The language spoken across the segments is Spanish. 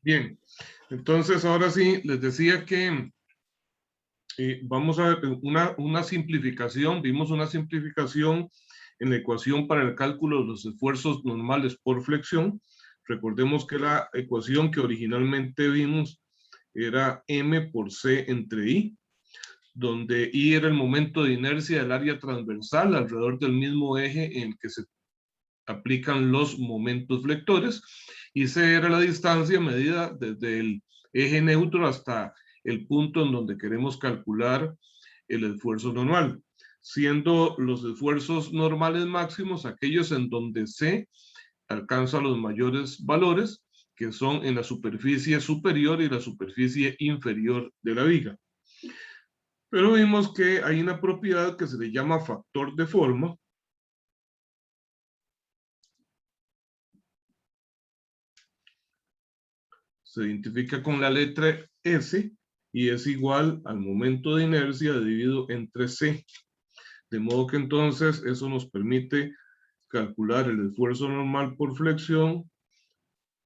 Bien, entonces ahora sí, les decía que vamos a ver una simplificación, vimos una simplificación en la ecuación para el cálculo de los esfuerzos normales por flexión. Recordemos que la ecuación que originalmente vimos era M por C entre I, donde I era el momento de inercia del área transversal alrededor del mismo eje en el que se aplican los momentos flectores, y C era la distancia medida desde el eje neutro hasta el punto en donde queremos calcular el esfuerzo normal, siendo los esfuerzos normales máximos aquellos en donde C alcanza los mayores valores, que son en la superficie superior y la superficie inferior de la viga. Pero vimos que hay una propiedad que se le llama factor de forma, se identifica con la letra S y es igual al momento de inercia dividido entre C. De modo que entonces eso nos permite calcular el esfuerzo normal por flexión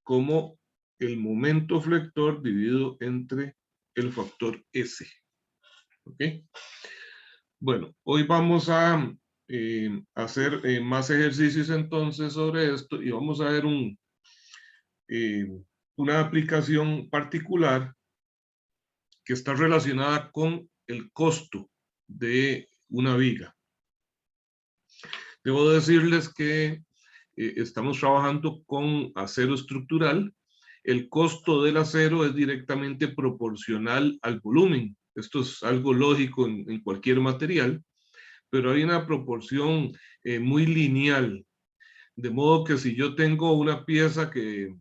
como el momento flector dividido entre el factor S. ¿Ok? Bueno, hoy vamos a hacer más ejercicios entonces sobre esto y vamos a ver eh, una aplicación particular que está relacionada con el costo de una viga. Debo decirles que estamos trabajando con acero estructural. El costo del acero es directamente proporcional al volumen. Esto es algo lógico en cualquier material, pero hay una proporción muy lineal. De modo que si yo tengo una pieza que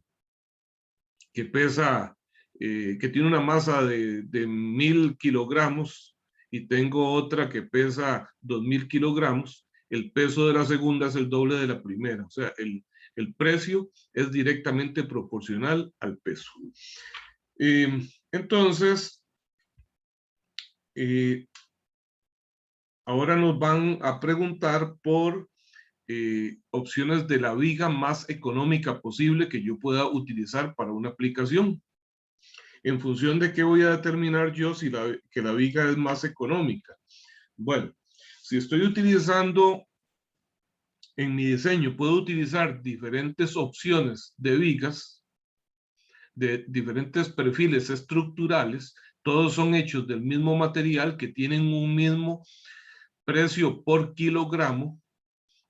pesa, que tiene una masa de 1000 kilogramos y tengo otra que pesa 2000 kilogramos, el peso de la segunda es el doble de la primera. O sea, el precio es directamente proporcional al peso. Entonces, ahora nos van a preguntar por opciones de la viga más económica posible que yo pueda utilizar para una aplicación. ¿En función de qué voy a determinar yo si que la viga es más económica? Bueno, si estoy utilizando en mi diseño, puedo utilizar diferentes opciones de vigas, de diferentes perfiles estructurales, todos son hechos del mismo material que tienen un mismo precio por kilogramo.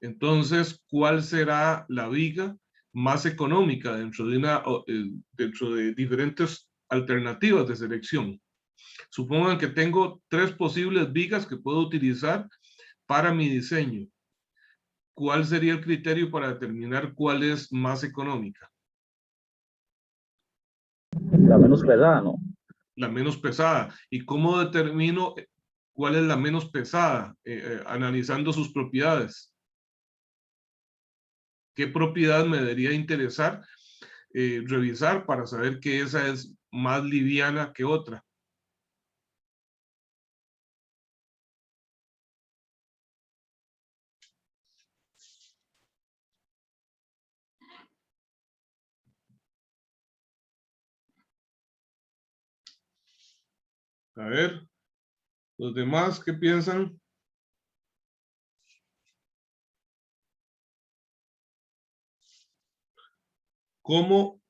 Entonces, ¿cuál será la viga más económica dentro de diferentes alternativas de selección? Supongan que tengo 3 posibles vigas que puedo utilizar para mi diseño. ¿Cuál sería el criterio para determinar cuál es más económica? La menos pesada, ¿no? La menos pesada. ¿Y cómo determino cuál es la menos pesada? Analizando sus propiedades. ¿Qué propiedad me debería interesar revisar para saber que esa es más liviana que otra? A ver, los demás, ¿qué piensan? ¿Cómo,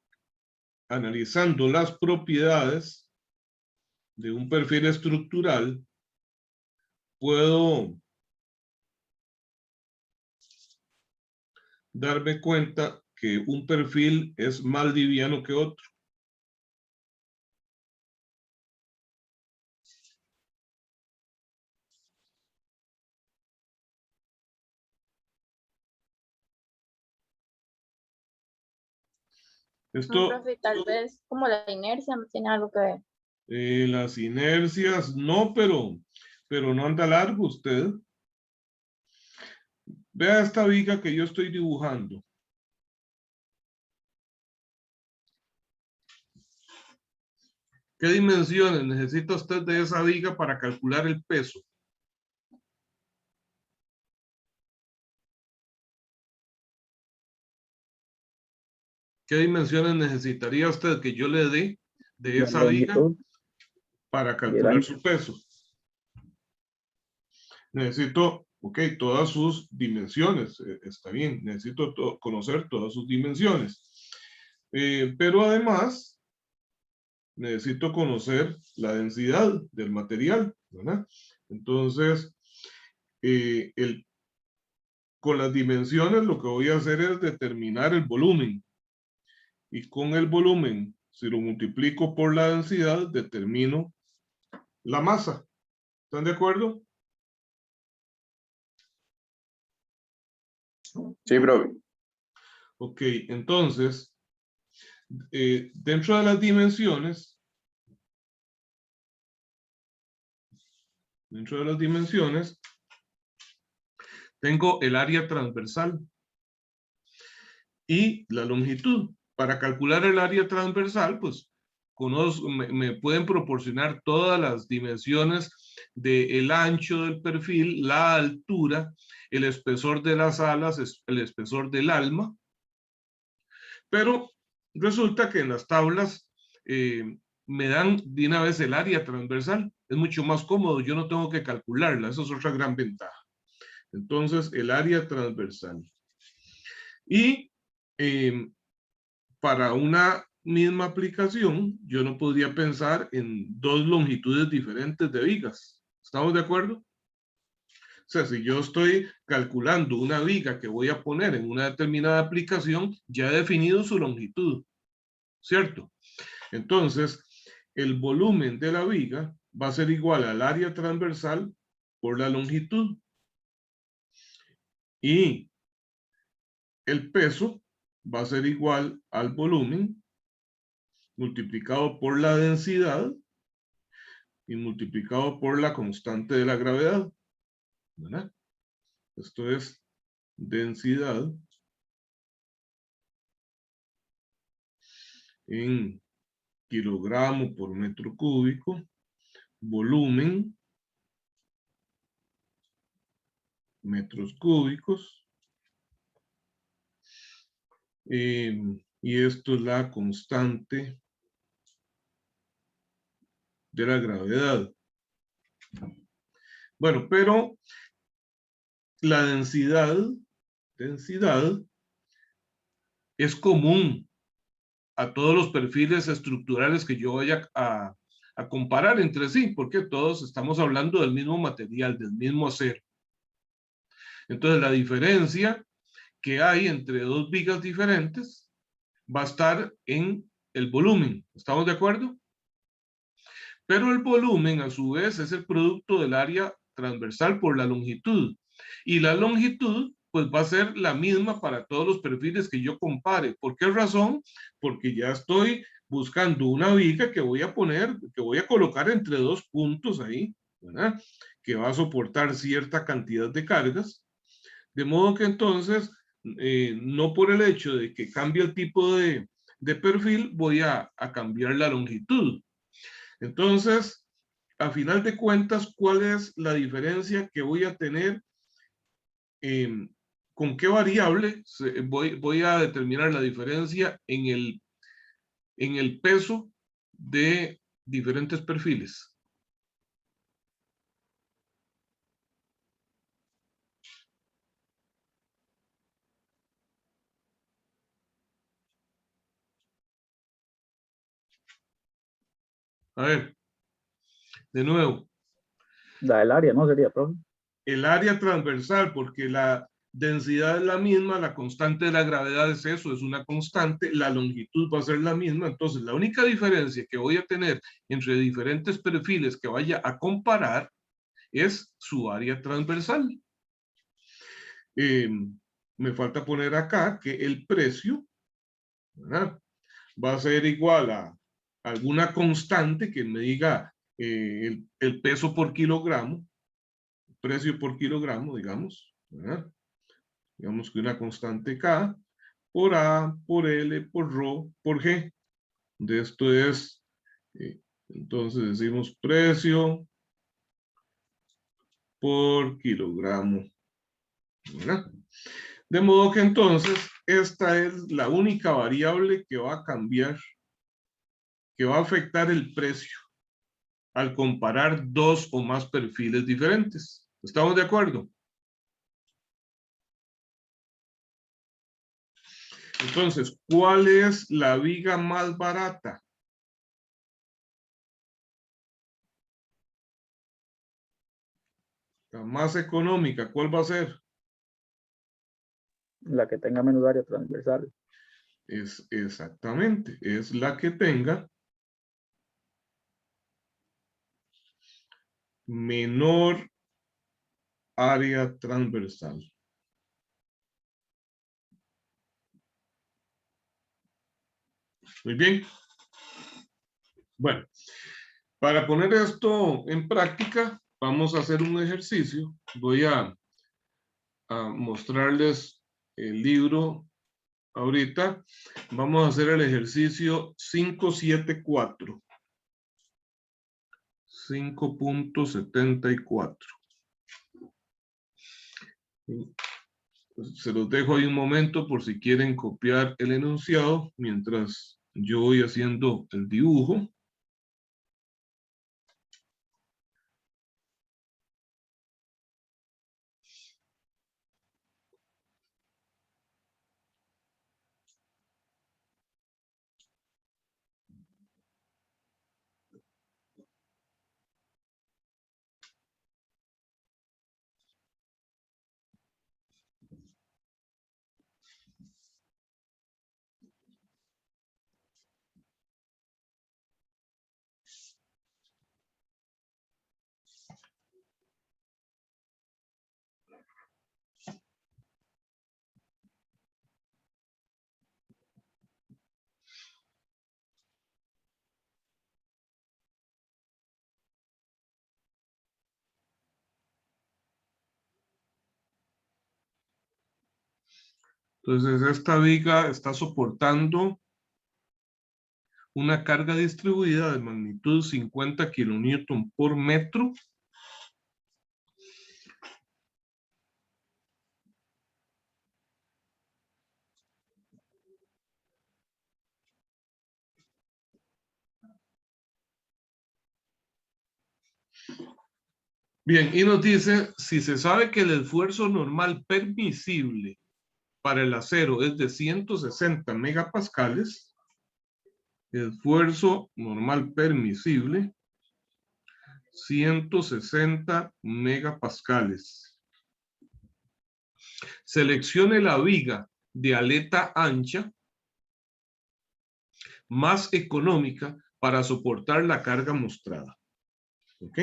analizando las propiedades de un perfil estructural, puedo darme cuenta que un perfil es más liviano que otro? No, Esto, profe, tal vez como la inercia no tiene algo que ver. las inercias, no, pero no anda largo usted. Vea esta viga que yo estoy dibujando. ¿Qué dimensiones necesita usted de esa viga para calcular el peso? ¿Qué ¿Qué dimensiones necesitaría usted que yo le dé de La esa viga longitud para y el calcular ancho. su peso? Necesito, ok, todas sus dimensiones, está bien, necesito conocer todas sus dimensiones. Pero además, necesito conocer la densidad del material, ¿verdad? Entonces, con las dimensiones lo que voy a hacer es determinar el volumen. Y con el volumen, si lo multiplico por la densidad, determino la masa. ¿Están de acuerdo? Sí, profe. Ok, entonces, dentro de las dimensiones, tengo el área transversal y la longitud. Para calcular el área transversal, pues, me pueden proporcionar todas las dimensiones del ancho del perfil, la altura, el espesor de las alas, el espesor del alma. Pero resulta que en las tablas me dan de una vez el área transversal. Es mucho más cómodo, yo no tengo que calcularla, eso es otra gran ventaja. Entonces, el área transversal. Y para una misma aplicación, yo no podría pensar en dos longitudes diferentes de vigas. ¿Estamos de acuerdo? O sea, si yo estoy calculando una viga que voy a poner en una determinada aplicación, ya he definido su longitud, ¿cierto? Entonces, el volumen de la viga va a ser igual al área transversal por la longitud. Y el peso va a ser igual al volumen multiplicado por la densidad y multiplicado por la constante de la gravedad, ¿verdad? Esto es densidad en kilogramo por metro cúbico, volumen, metros cúbicos, y esto es la constante de la gravedad. Bueno, pero la densidad es común a todos los perfiles estructurales que yo vaya a comparar entre sí, porque todos estamos hablando del mismo material, del mismo acero. Entonces, la diferencia que hay entre dos vigas diferentes va a estar en el volumen. ¿Estamos de acuerdo? Pero el volumen, a su vez, es el producto del área transversal por la longitud. Y la longitud, pues va a ser la misma para todos los perfiles que yo compare. ¿Por qué razón? Porque ya estoy buscando una viga que voy a poner, que voy a colocar entre dos puntos ahí, ¿verdad? Que va a soportar cierta cantidad de cargas. De modo que entonces, no por el hecho de que cambie el tipo de perfil, voy a cambiar la longitud. Entonces, a final de cuentas, ¿cuál es la diferencia que voy a tener? ¿Con qué variable voy a determinar la diferencia en el peso de diferentes perfiles? A ver, de nuevo, La del área, ¿no? Sería, profe. el área transversal, porque la densidad es la misma, la constante de la gravedad es eso, es una constante, la longitud va a ser la misma, entonces la única diferencia que voy a tener entre diferentes perfiles que vaya a comparar es su área transversal. Me falta poner acá que el precio, ¿verdad?, va a ser igual a alguna constante que me diga el peso por kilogramo, precio por kilogramo, digamos, ¿verdad? Digamos que una constante K por A, por L, por Rho, por G. De esto es, entonces decimos precio por kilogramo, ¿verdad? De modo que entonces esta es la única variable que va a cambiar, que va a afectar el precio al comparar dos o más perfiles diferentes. ¿Estamos de acuerdo? Entonces, ¿cuál es la viga más barata? La más económica, ¿cuál va a ser? La que tenga menos área transversal. Es exactamente, es la que tenga menor área transversal. Muy bien. Bueno, para poner esto en práctica, vamos a hacer un ejercicio. Voy a mostrarles el libro ahorita. Vamos a hacer el ejercicio 574. 5.74. Se los dejo ahí un momento por si quieren copiar el enunciado mientras yo voy haciendo el dibujo. Entonces esta viga está soportando una carga distribuida de magnitud 50 kilonewton por metro. Bien, y nos dice, si se sabe que el esfuerzo normal permisible para el acero es de 160 megapascales, esfuerzo normal permisible, 160 megapascales. Seleccione la viga de aleta ancha más económica para soportar la carga mostrada. ¿Ok?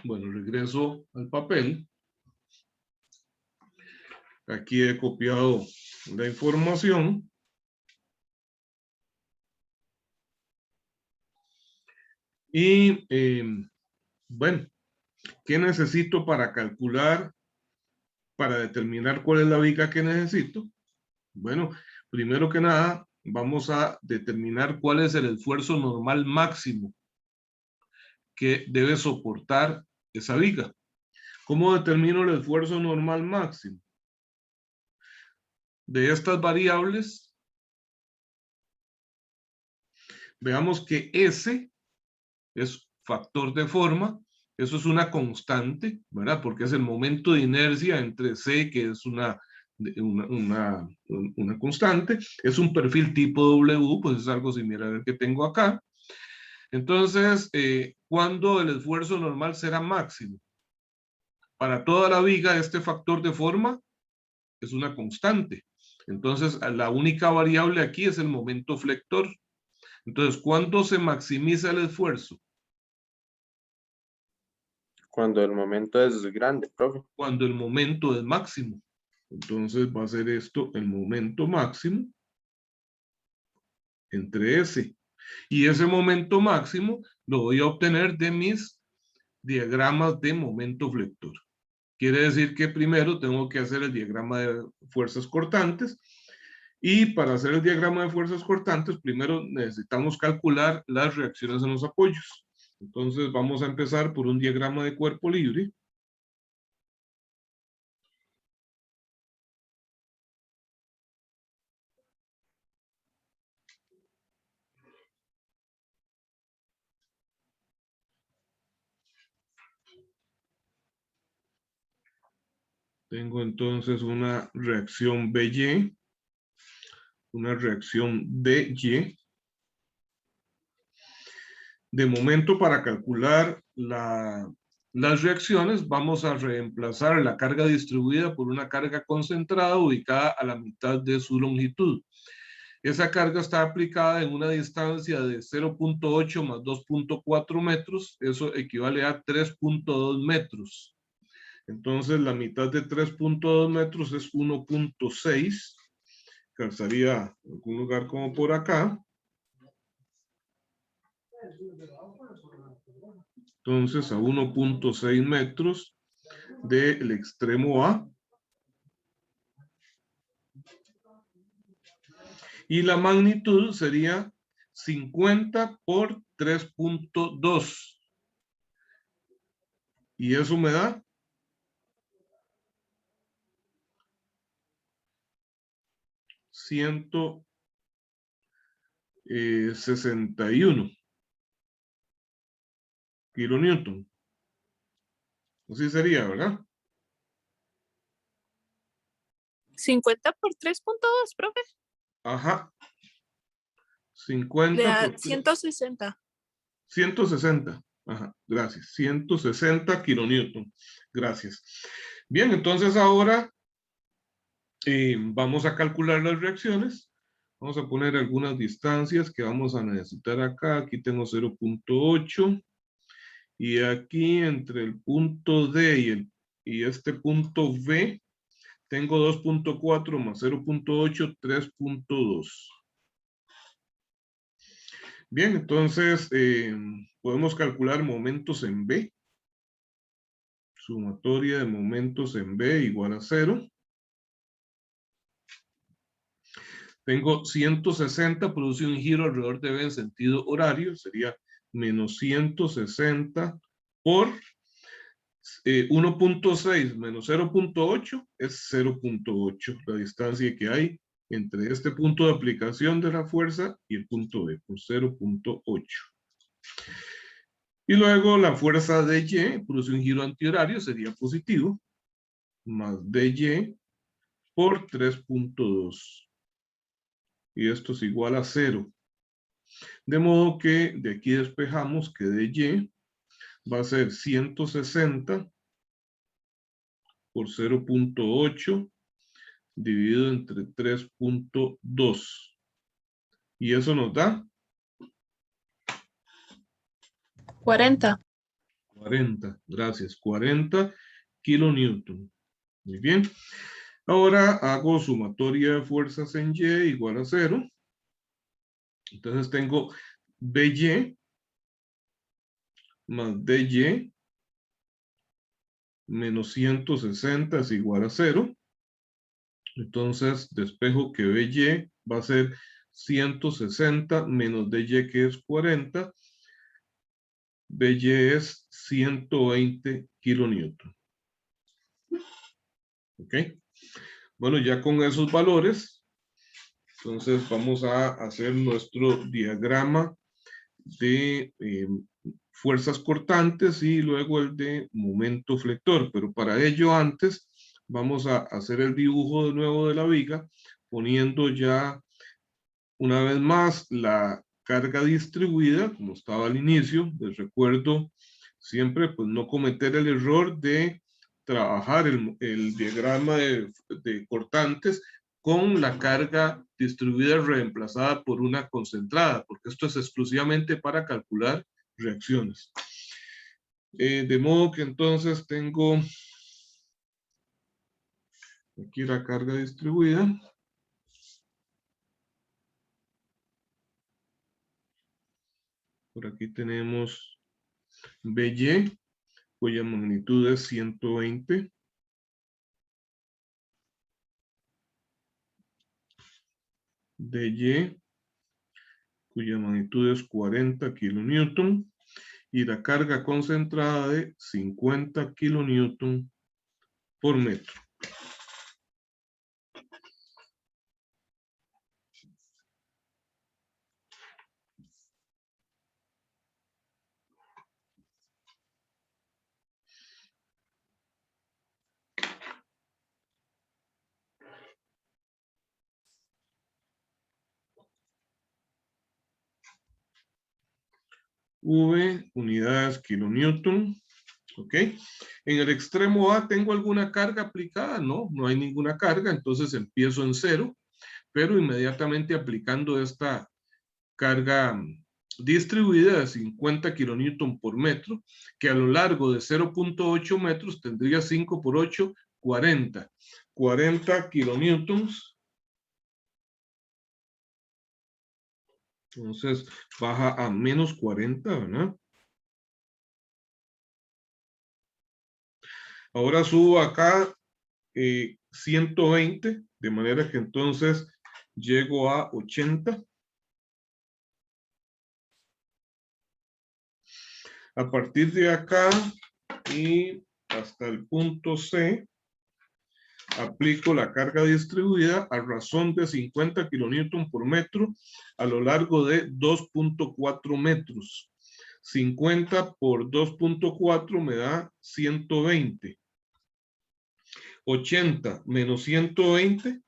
Bueno, regreso al papel. Aquí he copiado la información. Y bueno, ¿qué necesito para calcular, para determinar cuál es la viga que necesito? Bueno, primero que nada, vamos a determinar cuál es el esfuerzo normal máximo que debe soportar esa viga. ¿Cómo determino el esfuerzo normal máximo? De estas variables, veamos que S es factor de forma, eso es una constante, ¿verdad? Porque es el momento de inercia entre C, que es una constante, es un perfil tipo W, pues es algo similar al que tengo acá. Entonces, ¿cuándo el esfuerzo normal será máximo? Para toda la viga, este factor de forma es una constante. Entonces, la única variable aquí es el momento flector. Entonces, ¿cuándo se maximiza el esfuerzo? Cuando el momento es grande, profe. Cuando el momento es máximo. Entonces va a ser esto el momento máximo entre S. Y ese momento máximo lo voy a obtener de mis diagramas de momento flector. Quiere decir que primero tengo que hacer el diagrama de fuerzas cortantes. Y para hacer el diagrama de fuerzas cortantes, primero necesitamos calcular las reacciones en los apoyos. Entonces vamos a empezar por un diagrama de cuerpo libre. Tengo entonces una reacción BY, una reacción DY. De momento, para calcular las reacciones, vamos a reemplazar la carga distribuida por una carga concentrada ubicada a la mitad de su longitud. Esa carga está aplicada en una distancia de 0.8 más 2.4 metros. Eso equivale a 3.2 metros. Entonces, la mitad de 3.2 metros es 1.6. Calzaría en algún lugar como por acá. Entonces, a 1.6 metros del extremo A. Y la magnitud sería 50 por 3.2. Y eso me da 161 kilonewton. Así sería, ¿verdad? 50 por 3.2, profe. Ajá. Le 50 da por 160. 160. Ajá, gracias. 160 kilonewton. Gracias. Bien, entonces ahora vamos a calcular las reacciones. Vamos a poner algunas distancias que vamos a necesitar acá. Aquí tengo 0.8. Y aquí entre el punto D y este punto B, tengo 2.4 más 0.8, 3.2. Bien, entonces podemos calcular momentos en B. Sumatoria de momentos en B igual a 0. Tengo 160, produce un giro alrededor de B en sentido horario. Sería menos 160 por 1.6 menos 0.8 es 0.8. La distancia que hay entre este punto de aplicación de la fuerza y el punto B, por 0.8. Y luego la fuerza DY produce un giro antihorario, sería positivo, más DY por 3.2. Y esto es igual a 0. De modo que de aquí despejamos que DY va a ser 160 por 0.8 dividido entre 3.2. Y eso nos da 40. 40. Gracias. 40 kilonewton. Muy bien. Ahora hago sumatoria de fuerzas en Y igual a 0. Entonces tengo BY más DY menos 160 es igual a 0. Entonces despejo que BY va a ser 160 menos DY que es 40. BY es 120 kilonewton. ¿Ok? Bueno, ya con esos valores, entonces vamos a hacer nuestro diagrama de fuerzas cortantes y luego el de momento flector. Pero para ello antes vamos a hacer el dibujo de nuevo de la viga, poniendo ya una vez más la carga distribuida, como estaba al inicio. Les recuerdo siempre pues no cometer el error de trabajar el diagrama de cortantes con la carga distribuida reemplazada por una concentrada, porque esto es exclusivamente para calcular reacciones. De modo que entonces tengo aquí la carga distribuida. Por aquí tenemos BY, cuya magnitud es 120. DY, cuya magnitud es 40 kilonewton. Y la carga concentrada de 50 kilonewton por metro. V, unidades kilonewton. ¿Ok? En el extremo A, ¿tengo alguna carga aplicada? No, no hay ninguna carga, entonces empiezo en 0, pero inmediatamente aplicando esta carga distribuida de 50 kilonewton por metro, que a lo largo de 0.8 metros tendría 5 por 8, 40. 40 kilonewtons. Entonces baja a menos 40, ¿verdad? Ahora subo acá 120, de manera que entonces llego a 80. A partir de acá y hasta el punto C, aplico la carga distribuida a razón de 50 kilonewton por metro a lo largo de 2.4 metros. 50 por 2.4 me da 120. 80 menos 120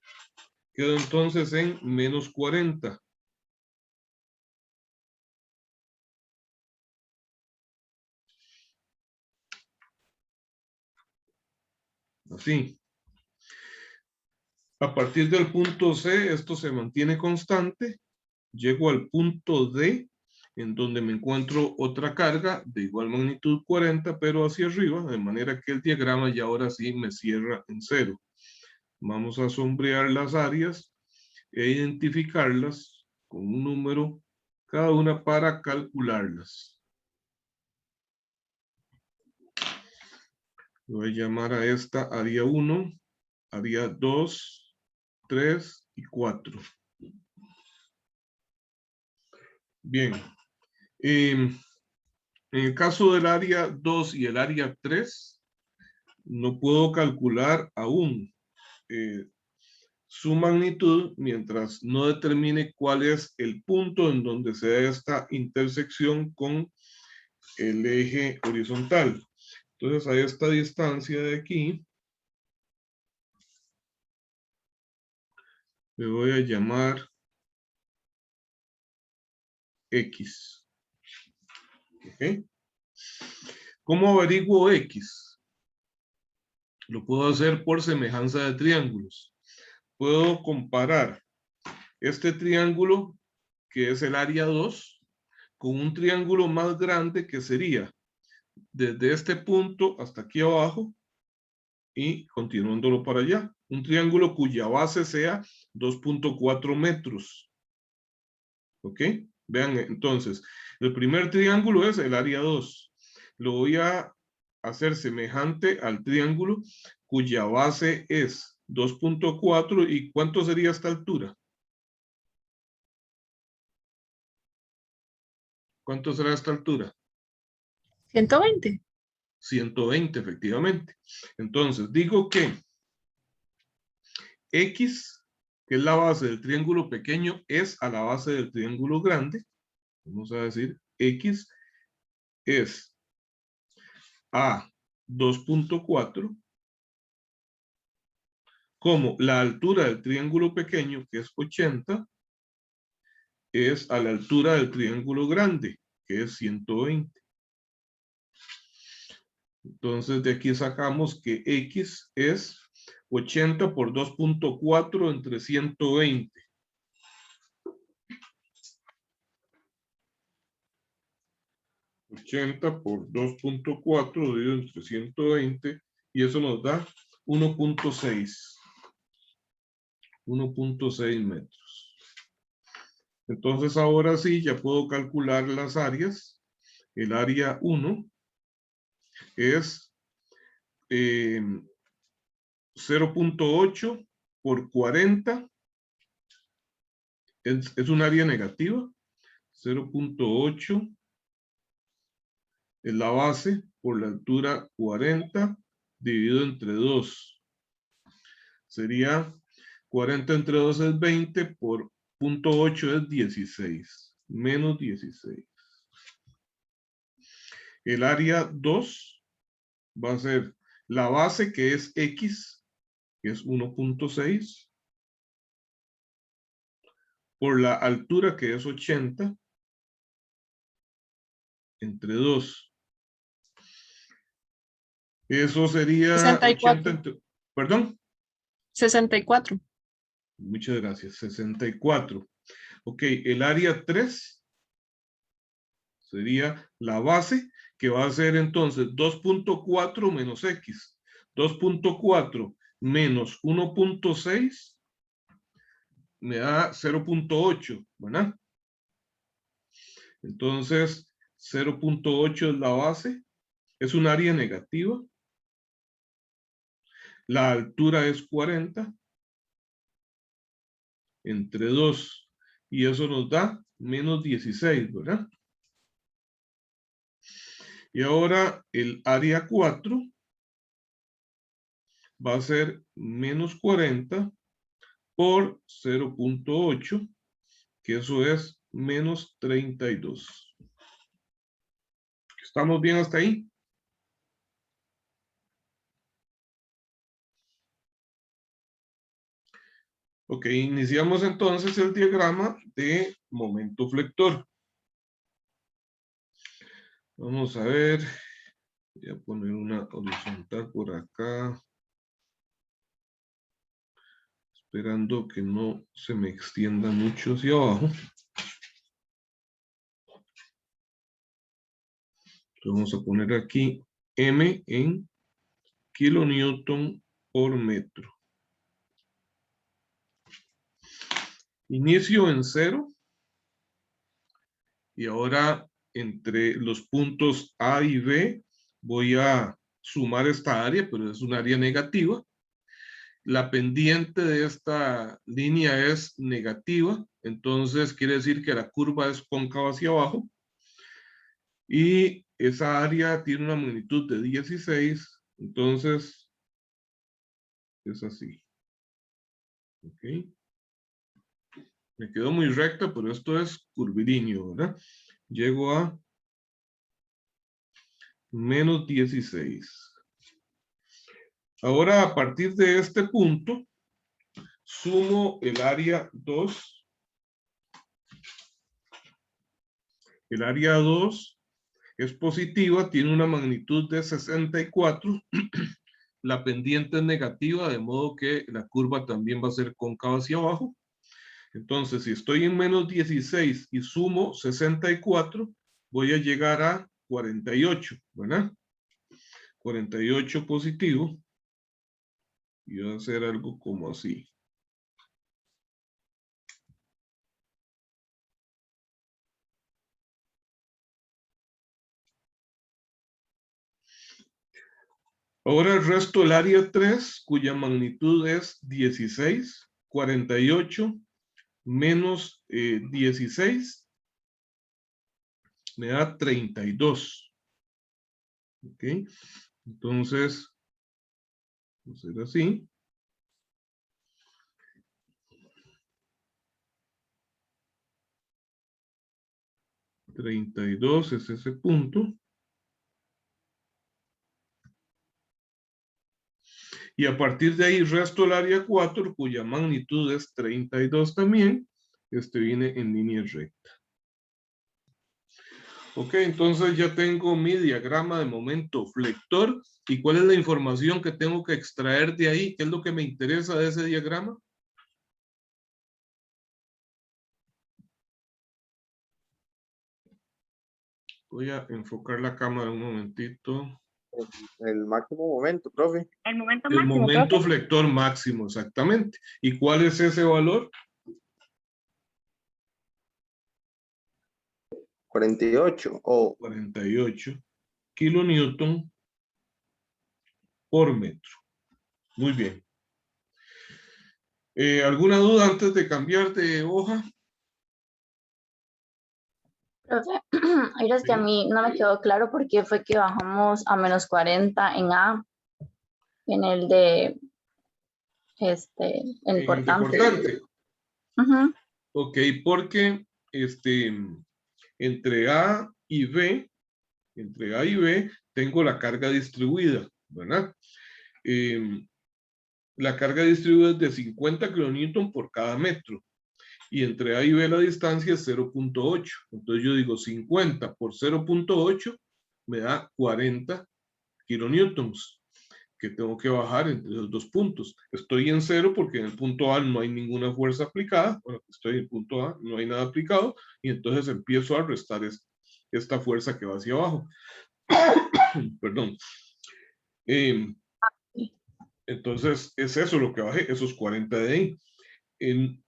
quedo entonces en menos 40. Así. A partir del punto C, esto se mantiene constante. Llego al punto D, en donde me encuentro otra carga de igual magnitud 40, pero hacia arriba, de manera que el diagrama ya ahora sí me cierra en 0. Vamos a sombrear las áreas e identificarlas con un número cada una para calcularlas. Voy a llamar a esta área 1, área 2, 3 y 4. Bien. En el caso del área 2 y el área 3, no puedo calcular aún su magnitud mientras no determine cuál es el punto en donde se da esta intersección con el eje horizontal. Entonces, a esta distancia de aquí, le voy a llamar X. ¿Ok? ¿Cómo averiguo X? Lo puedo hacer por semejanza de triángulos. Puedo comparar este triángulo, que es el área 2, con un triángulo más grande que sería desde este punto hasta aquí abajo y continuándolo para allá. Un triángulo cuya base sea 2.4 metros. ¿Ok? Vean, entonces, el primer triángulo es el área 2. Lo voy a hacer semejante al triángulo cuya base es 2.4. ¿Y cuánto sería esta altura? ¿Cuánto será esta altura? 120. 120, efectivamente. Entonces, digo que X, que es la base del triángulo pequeño, es a la base del triángulo grande. Vamos a decir, X es a 2.4, como la altura del triángulo pequeño, que es 80, es a la altura del triángulo grande, que es 120. Entonces, de aquí sacamos que X es 80 por 2.4 entre 120. Por 2.4 dividido entre 120 y eso nos da 1.6. 1.6 metros. Entonces ahora sí ya puedo calcular las áreas. El área 1 es 0.8 por 40. Es un área negativa. 0.8 es la base por la altura 40 dividido entre 2. Sería 40 entre 2 es 20 por 0.8 es 16. Menos 16. El área 2 va a ser la base, que es X, que es 1.6, por la altura, que es 80, entre 2. Eso sería 64. 80 perdón. 64. Muchas gracias. 64. Ok, el área 3 sería la base, que va a ser entonces 2.4 menos X. 2.4 menos 1.6 me da 0.8, ¿verdad? Entonces, 0.8 es la base. Es un área negativa. La altura es 40 entre 2. Y eso nos da menos 16, ¿verdad? Y ahora el área 4 va a ser menos 40 por 0.8, que eso es menos 32. ¿Estamos bien hasta ahí? Ok, iniciamos entonces el diagrama de momento flector. Vamos a ver. Voy a poner una horizontal por acá. Esperando que no se me extienda mucho hacia abajo. Vamos a poner aquí M en kilonewton por metro. Inicio en 0. Y ahora entre los puntos A y B voy a sumar esta área, pero es un área negativa. La pendiente de esta línea es negativa, entonces quiere decir que la curva es cóncava hacia abajo. Y esa área tiene una magnitud de 16, entonces es así. Ok. Me quedó muy recta, pero esto es curvilíneo, ¿verdad? Llego a menos 16. Ahora, a partir de este punto, sumo el área 2. El área 2 es positiva, tiene una magnitud de 64. La pendiente es negativa, de modo que la curva también va a ser cóncava hacia abajo. Entonces, si estoy en menos 16 y sumo 64, voy a llegar a 48, ¿verdad? 48 positivo. Y voy a hacer algo como así. Ahora el resto del área 3, cuya magnitud es 16, 48 menos 16, me da 32. ¿Ok? Entonces, vamos a hacer así. $32 es ese punto. Y a partir de ahí resto el área 4, cuya magnitud es 32 también. Este viene en línea recta. Ok, entonces ya tengo mi diagrama de momento flector. ¿Y cuál es la información que tengo que extraer de ahí? ¿Qué es lo que me interesa de ese diagrama? Voy a enfocar la cámara un momentito. El máximo momento, profe. El momento El máximo, momento profe. flector máximo, exactamente. ¿Y cuál es ese valor? 48 o 48 kilonewton por metro. Muy bien. ¿Alguna duda antes de cambiar de hoja? Profe, ahora es que a mí no me quedó claro por qué fue que bajamos a menos 40 en A, en el de el En el cortante. deportante. Ujú. Ok, porque entre A y B, tengo la carga distribuida, ¿verdad? La carga distribuida es de 50 kilonewton por cada metro. y entre A y B la distancia es 0.8. Entonces yo digo 50 por 0.8 me da 40 kilonewtons, que tengo que bajar entre los dos puntos. Estoy en 0 porque en el punto A no hay ninguna fuerza aplicada. Bueno, estoy en el punto A, no hay nada aplicado, y entonces empiezo a restar esta fuerza que va hacia abajo. Perdón. Entonces es eso lo que bajé, esos 40 de ahí. En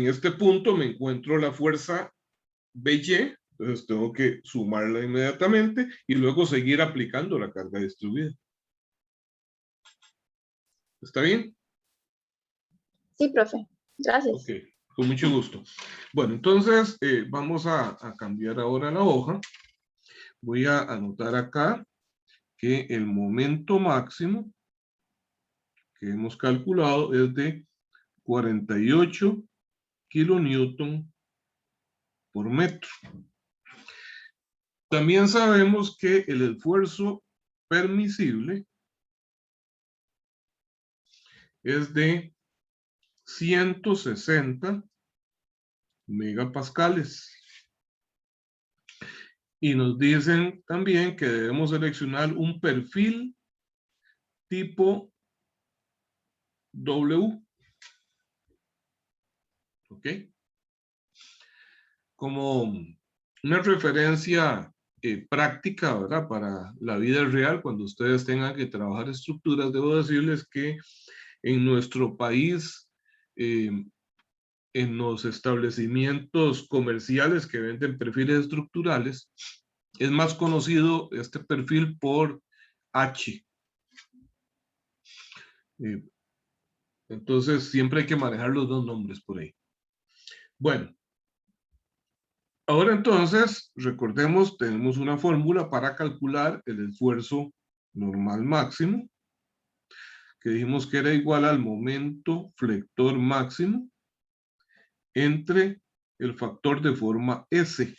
este punto me encuentro la fuerza BY, entonces tengo que sumarla inmediatamente y luego seguir aplicando la carga distribuida. ¿Está bien? Sí, profe. Gracias. Ok, con mucho gusto. Bueno, entonces vamos a cambiar ahora la hoja. Voy a anotar acá que el momento máximo que hemos calculado es de 48 kilonewton por metro. También sabemos que el esfuerzo permisible es de 160 megapascales. Y nos dicen también que debemos seleccionar un perfil tipo W. ¿Ok? Como una referencia práctica, ¿verdad? Para la vida real, cuando ustedes tengan que trabajar estructuras, debo decirles que en nuestro país, en los establecimientos comerciales que venden perfiles estructurales, es más conocido este perfil por H. Entonces, siempre hay que manejar los dos nombres por ahí. Bueno, ahora entonces, recordemos, tenemos una fórmula para calcular el esfuerzo normal máximo, que dijimos que era igual al momento flector máximo entre el factor de forma S.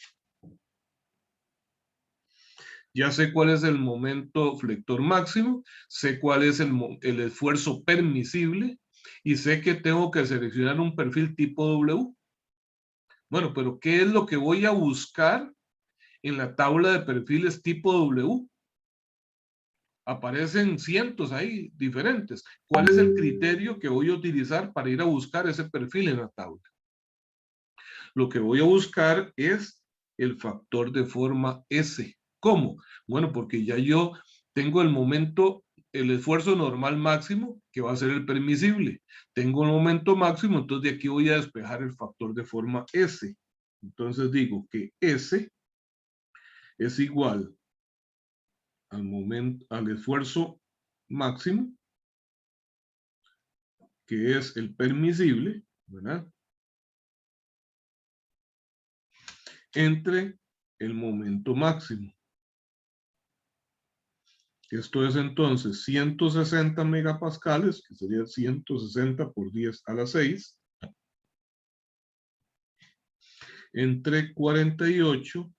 Ya sé cuál es el momento flector máximo, sé cuál es el esfuerzo permisible y sé que tengo que seleccionar un perfil tipo W. Bueno, pero ¿qué es lo que voy a buscar en la tabla de perfiles tipo W? Aparecen cientos ahí diferentes. ¿Cuál es el criterio que voy a utilizar para ir a buscar ese perfil en la tabla? Lo que voy a buscar es el factor de forma S. ¿Cómo? Bueno, porque ya yo tengo el momento, el esfuerzo normal máximo, que va a ser el permisible. Tengo el momento máximo, entonces de aquí voy a despejar el factor de forma S. Entonces digo que S es igual al momento, al esfuerzo máximo, que es el permisible, ¿verdad? Entre el momento máximo. Esto es entonces 160 megapascales, que sería 160 por 10 a la 6, entre 48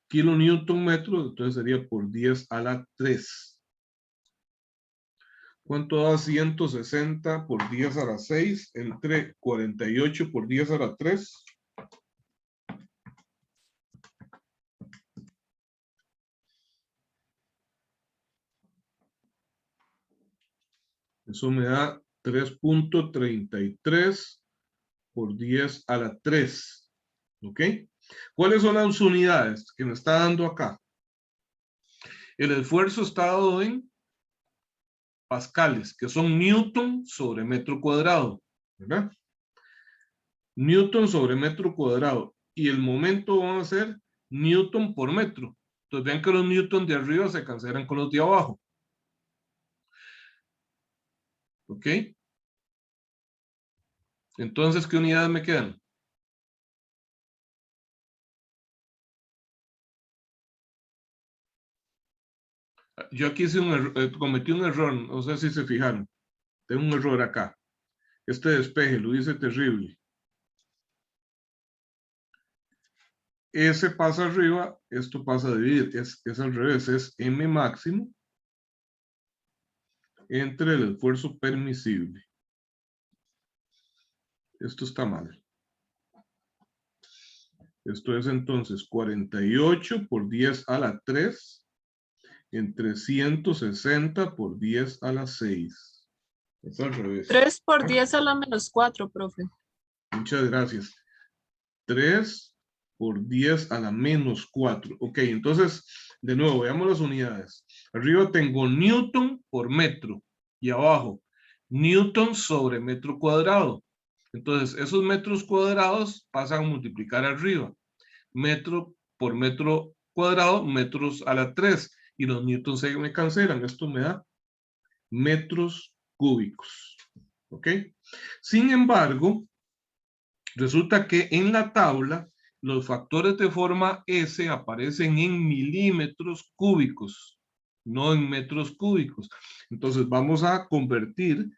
kilonewton metros, entonces sería por 10 a la 3. ¿Cuánto da 160 por 10 a la 6 entre 48 por 10 a la 3? Eso me da 3.33 por 10 a la 3. ¿Ok? ¿Cuáles son las unidades que me está dando acá? El esfuerzo está dado en pascales, que son newton sobre metro cuadrado, ¿verdad? Newton sobre metro cuadrado. Y el momento va a ser newton por metro. Entonces vean que los newton de arriba se cancelan con los de abajo. ¿Ok? Entonces, ¿qué unidades me quedan? Yo aquí hice cometí un error, no sé si se fijaron. Tengo un error acá. Este despeje lo hice terrible. S pasa arriba, esto pasa a dividir. Es al revés, es M máximo entre el esfuerzo permisible. Esto está mal. Esto es entonces 48 por 10 a la 3 en 360 por 10 a la 6. Es al revés. 3 por 10 a la menos 4, profe. Muchas gracias. 3 por 10 a la menos 4. Ok, entonces, de nuevo, veamos las unidades. Arriba tengo newton por metro y abajo newton sobre metro cuadrado. Entonces, esos metros cuadrados pasan a multiplicar arriba. Metro por metro cuadrado, metros a la 3. Y los newtons se me cancelan. Esto me da metros cúbicos. ¿Ok? Sin embargo, resulta que en la tabla los factores de forma S aparecen en milímetros cúbicos, no en metros cúbicos. Entonces vamos a convertir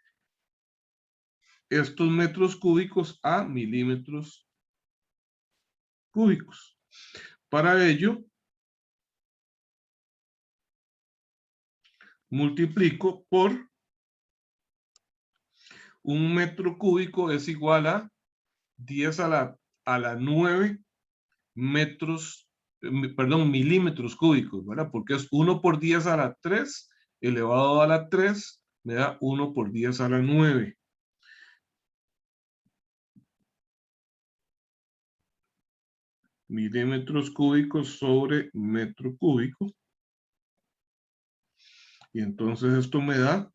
estos metros cúbicos a milímetros cúbicos. Para ello, multiplico por un metro cúbico es igual a 10 a la 9 metros, perdón, milímetros cúbicos, ¿verdad? Porque es 1 por 10 a la 3 elevado a la 3 me da 1 por 10 a la 9. Milímetros cúbicos sobre metro cúbico. Y entonces esto me da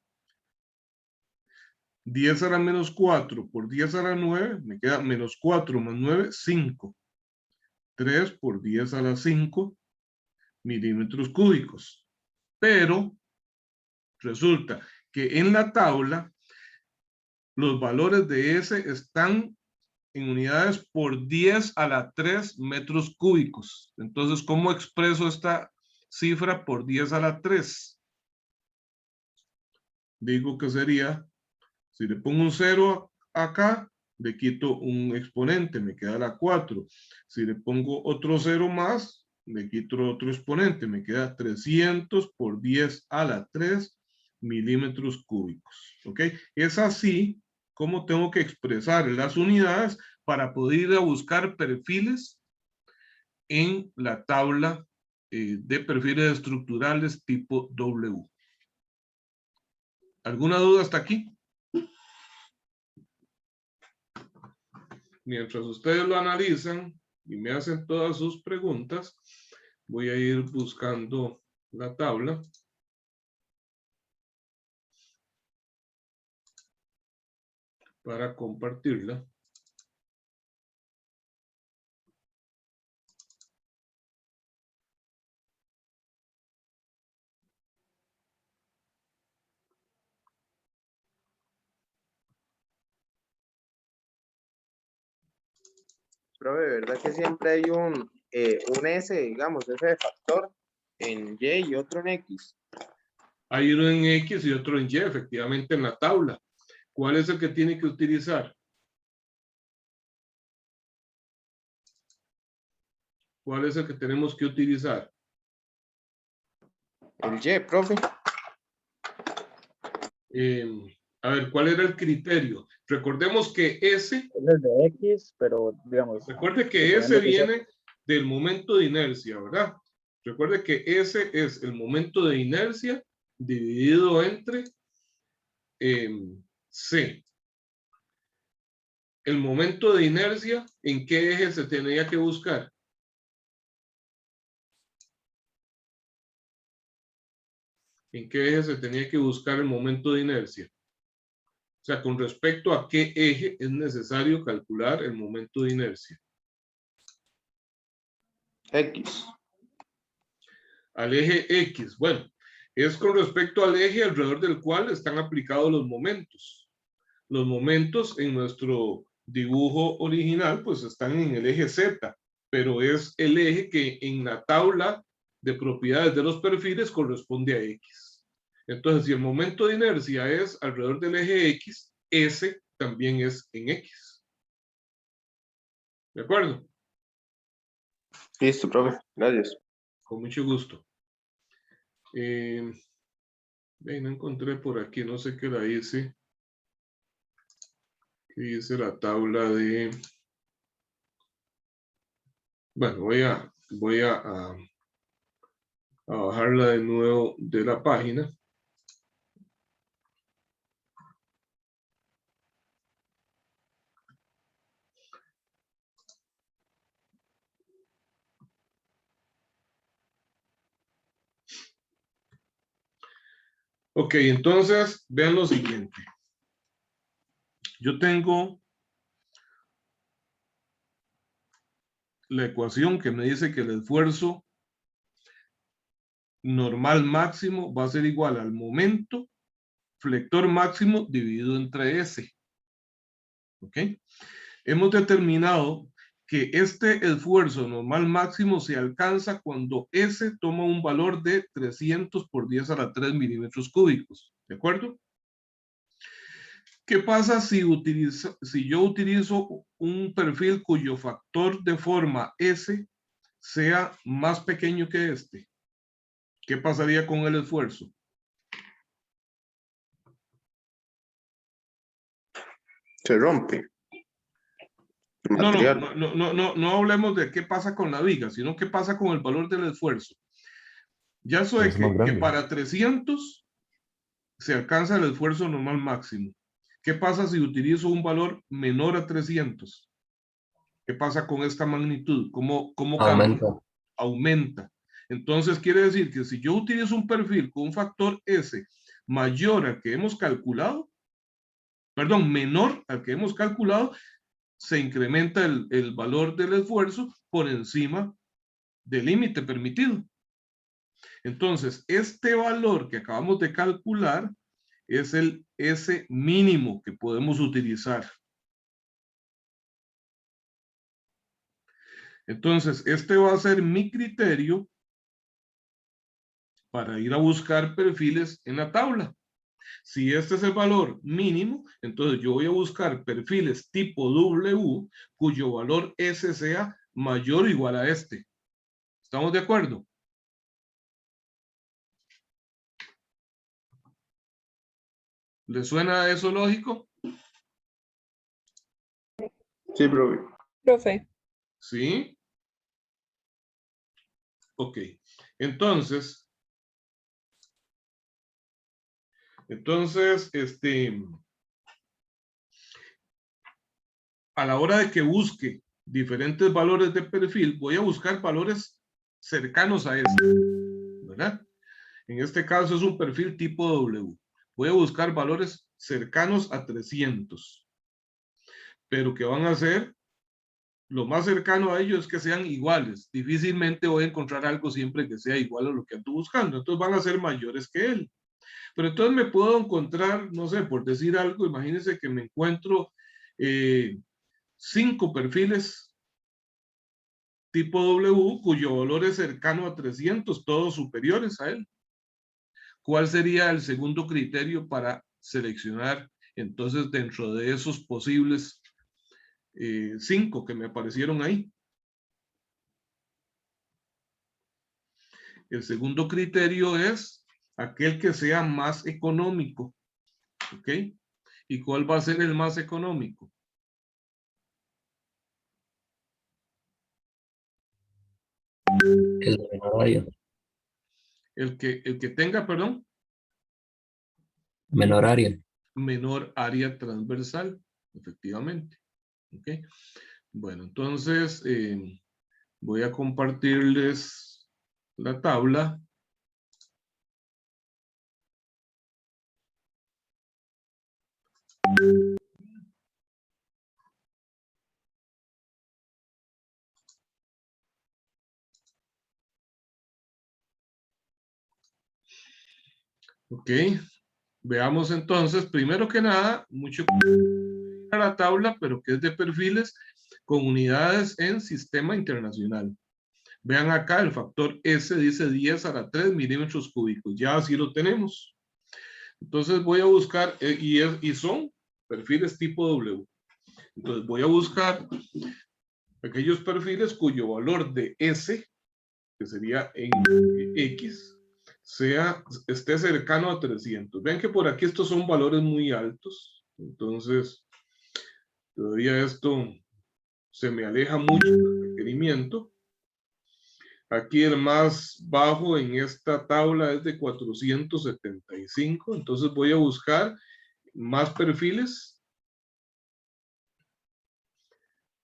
10 a la menos 4 por 10 a la 9, me queda menos 4 más 9, 5. 3 por 10 a la 5 milímetros cúbicos. Pero resulta que en la tabla los valores de S están en unidades por 10 a la 3 metros cúbicos. Entonces, ¿cómo expreso esta cifra por 10 a la 3? Digo que sería, si le pongo un 0 acá, le quito un exponente, me queda la 4. Si le pongo otro 0 más, le quito otro exponente, me queda 300 por 10 a la 3 milímetros cúbicos. ¿Ok? Es así como tengo que expresar las unidades para poder ir a buscar perfiles en la tabla de perfiles estructurales tipo W. ¿Alguna duda hasta aquí? Mientras ustedes lo analizan y me hacen todas sus preguntas, voy a ir buscando la tabla. Para compartirla. Profe, ¿verdad que siempre hay un S, digamos, ese de factor en Y y otro en X? Hay uno en X y otro en Y, efectivamente, en la tabla. ¿Cuál es el que tiene que utilizar? ¿Cuál es el que tenemos que utilizar? El Y, profe. A ver, ¿cuál era el criterio? Recordemos que S, Es el de X, pero digamos. recuerde que S suponiendo que sea- viene del momento de inercia, ¿verdad? Recuerde que S es el momento de inercia dividido entre C. El momento de inercia, ¿en qué eje se tenía que buscar? ¿En qué eje se tenía que buscar el momento de inercia? O sea, con respecto a qué eje es necesario calcular el momento de inercia. X. Al eje X, bueno, es con respecto al eje alrededor del cual están aplicados los momentos. Los momentos en nuestro dibujo original, pues están en el eje Z, pero es el eje que en la tabla de propiedades de los perfiles corresponde a X. Entonces, si el momento de inercia es alrededor del eje X, S también es en X. ¿De acuerdo? Listo, profe. Gracias. Con mucho gusto. No encontré por aquí, no sé qué la hice. Y dice la tabla de... Bueno, voy a bajarla de nuevo de la página. Ok, entonces vean lo siguiente. Yo tengo la ecuación que me dice que el esfuerzo normal máximo va a ser igual al momento flector máximo dividido entre S. ¿Ok? Hemos determinado que este esfuerzo normal máximo se alcanza cuando S toma un valor de 300 por 10 a la 3 milímetros cúbicos. ¿De acuerdo? ¿Qué pasa si yo utilizo un perfil cuyo factor de forma S sea más pequeño que este? ¿Qué pasaría con el esfuerzo? Se rompe. El No, material. no hablemos de qué pasa con la viga, sino qué pasa con el valor del esfuerzo. Ya sé Es más que grande. para 300 se alcanza el esfuerzo normal máximo. ¿Qué pasa si utilizo un valor menor a 300? ¿Qué pasa con esta magnitud? ¿Cómo cambia? Aumenta. Aumenta. Entonces quiere decir que si yo utilizo un perfil con un factor S mayor al que hemos calculado, perdón, menor al que hemos calculado, se incrementa el valor del esfuerzo por encima del límite permitido. Entonces, este valor que acabamos de calcular es el S mínimo que podemos utilizar. Entonces, este va a ser mi criterio para ir a buscar perfiles en la tabla. Si este es el valor mínimo, entonces yo voy a buscar perfiles tipo W cuyo valor S sea mayor o igual a este. ¿Estamos de acuerdo? ¿Le suena eso lógico? Sí, profe. Profe, Sí. Ok. Entonces, a la hora de que busque diferentes valores de perfil, voy a buscar valores cercanos a este, ¿verdad? En este caso es un perfil tipo W. Voy a buscar valores cercanos a 300, pero que van a ser, lo más cercano a ellos es que sean iguales. Difícilmente voy a encontrar algo siempre que sea igual a lo que ando buscando. Entonces van a ser mayores que él. Pero entonces me puedo encontrar, no sé, por decir algo, imagínense que me encuentro 5 perfiles tipo W cuyo valor es cercano a 300, todos superiores a él. ¿Cuál sería el segundo criterio para seleccionar entonces dentro de esos posibles 5 que me aparecieron ahí? El segundo criterio es aquel que sea más económico. ¿Ok? ¿Y cuál va a ser el más económico? El de menor área. El que tenga, perdón, Menor área. menor área transversal, efectivamente. ¿Ok? Bueno, entonces voy a compartirles la tabla. Ok, veamos entonces, primero que nada, mucho a la tabla, pero que es de perfiles con unidades en sistema internacional. Vean acá, el factor S dice 10 a la 3 milímetros cúbicos, ya así lo tenemos. Entonces voy a buscar, y son perfiles tipo W. Entonces voy a buscar aquellos perfiles cuyo valor de S, que sería en X, esté cercano a 300. Ven que por aquí estos son valores muy altos. Entonces, Todavía esto se me aleja mucho del requerimiento. Aquí el más bajo en esta tabla es de 475. Entonces voy a buscar más perfiles.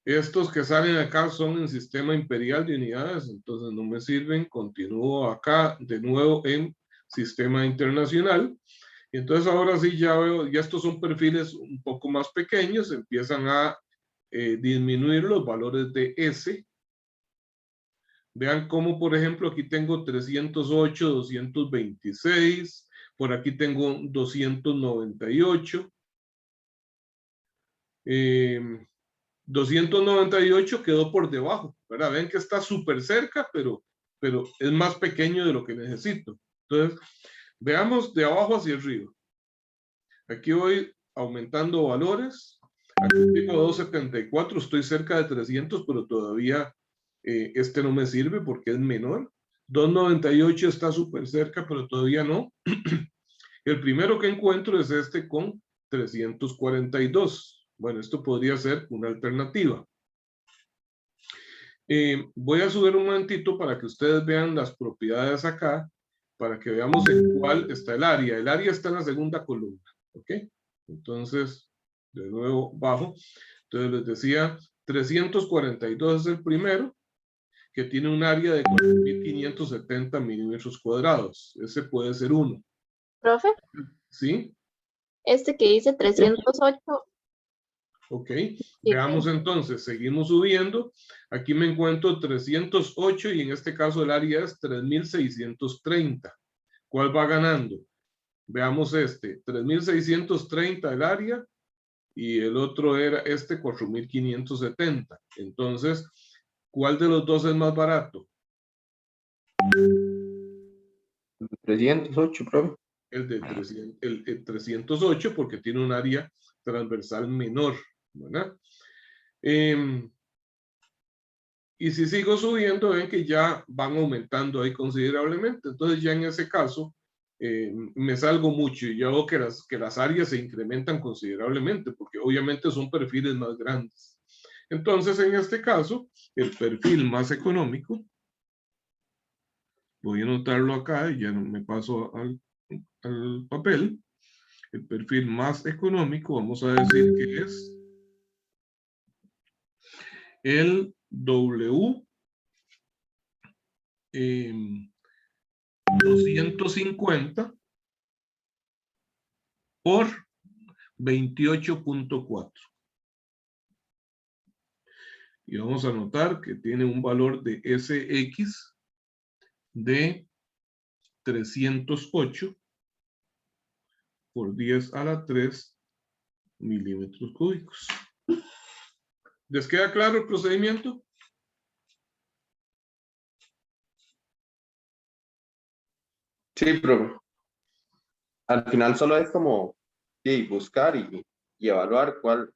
Estos que salen acá son en sistema imperial de unidades, entonces no me sirven. Continúo acá de nuevo en sistema internacional. Y entonces ahora sí ya veo, ya estos son perfiles un poco más pequeños, empiezan a disminuir los valores de S. Vean cómo, por ejemplo, aquí tengo 308, 226, por aquí tengo 298. 298 quedó por debajo, ¿verdad? Ven que está súper cerca, pero es más pequeño de lo que necesito. Entonces, veamos de abajo hacia arriba. Aquí voy aumentando valores. Aquí tengo 274, estoy cerca de 300, pero todavía este no me sirve porque es menor. 298 está súper cerca, pero todavía no. El primero que encuentro es este con 342. Bueno, esto podría ser una alternativa. Voy a subir un momentito para que ustedes vean las propiedades acá, para que veamos en cuál está el área. El área está en la segunda columna, ¿ok? Entonces, de nuevo bajo. Entonces les decía, 342 es el primero, que tiene un área de 4.570 milímetros cuadrados. Ese puede ser uno. Profe, ¿Sí? este que dice 308. Ok, veamos entonces, seguimos subiendo. Aquí me encuentro 308 y en este caso el área es 3.630. ¿Cuál va ganando? Veamos este, 3.630 el área y el otro era este 4.570. Entonces, ¿cuál de los dos es más barato? 308, profe. El de 300, el 308 porque tiene un área transversal menor, ¿verdad? Y si sigo subiendo, ven que ya van aumentando ahí considerablemente. Entonces ya en ese caso me salgo mucho y ya veo que las áreas se incrementan considerablemente porque obviamente son perfiles más grandes. Entonces en este caso, el perfil más económico, voy a anotarlo acá y ya me paso al papel. El perfil más económico, vamos a decir que es el W 250 por 28.4. Y vamos a notar que tiene un valor de SX de 308 por 10 a la 3 milímetros cúbicos. ¿Les queda claro el procedimiento? Sí, profe. Al final solo es como buscar y evaluar cuál.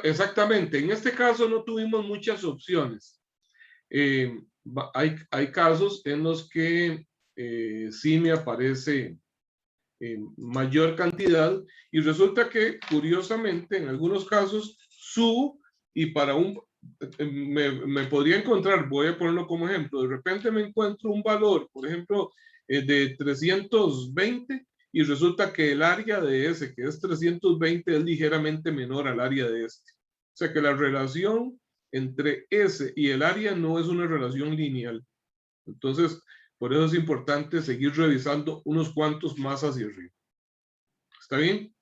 Exactamente. En este caso no tuvimos muchas opciones. Hay casos en los que sí me aparece mayor cantidad y resulta que curiosamente en algunos casos subo y para me podría encontrar, voy a ponerlo como ejemplo, de repente me encuentro un valor, por ejemplo, de 320 y resulta que el área de ese, que es 320, es ligeramente menor al área de este. O sea que la relación entre ese y el área no es una relación lineal. Entonces, por eso es importante seguir revisando unos cuantos más hacia arriba. ¿Está bien?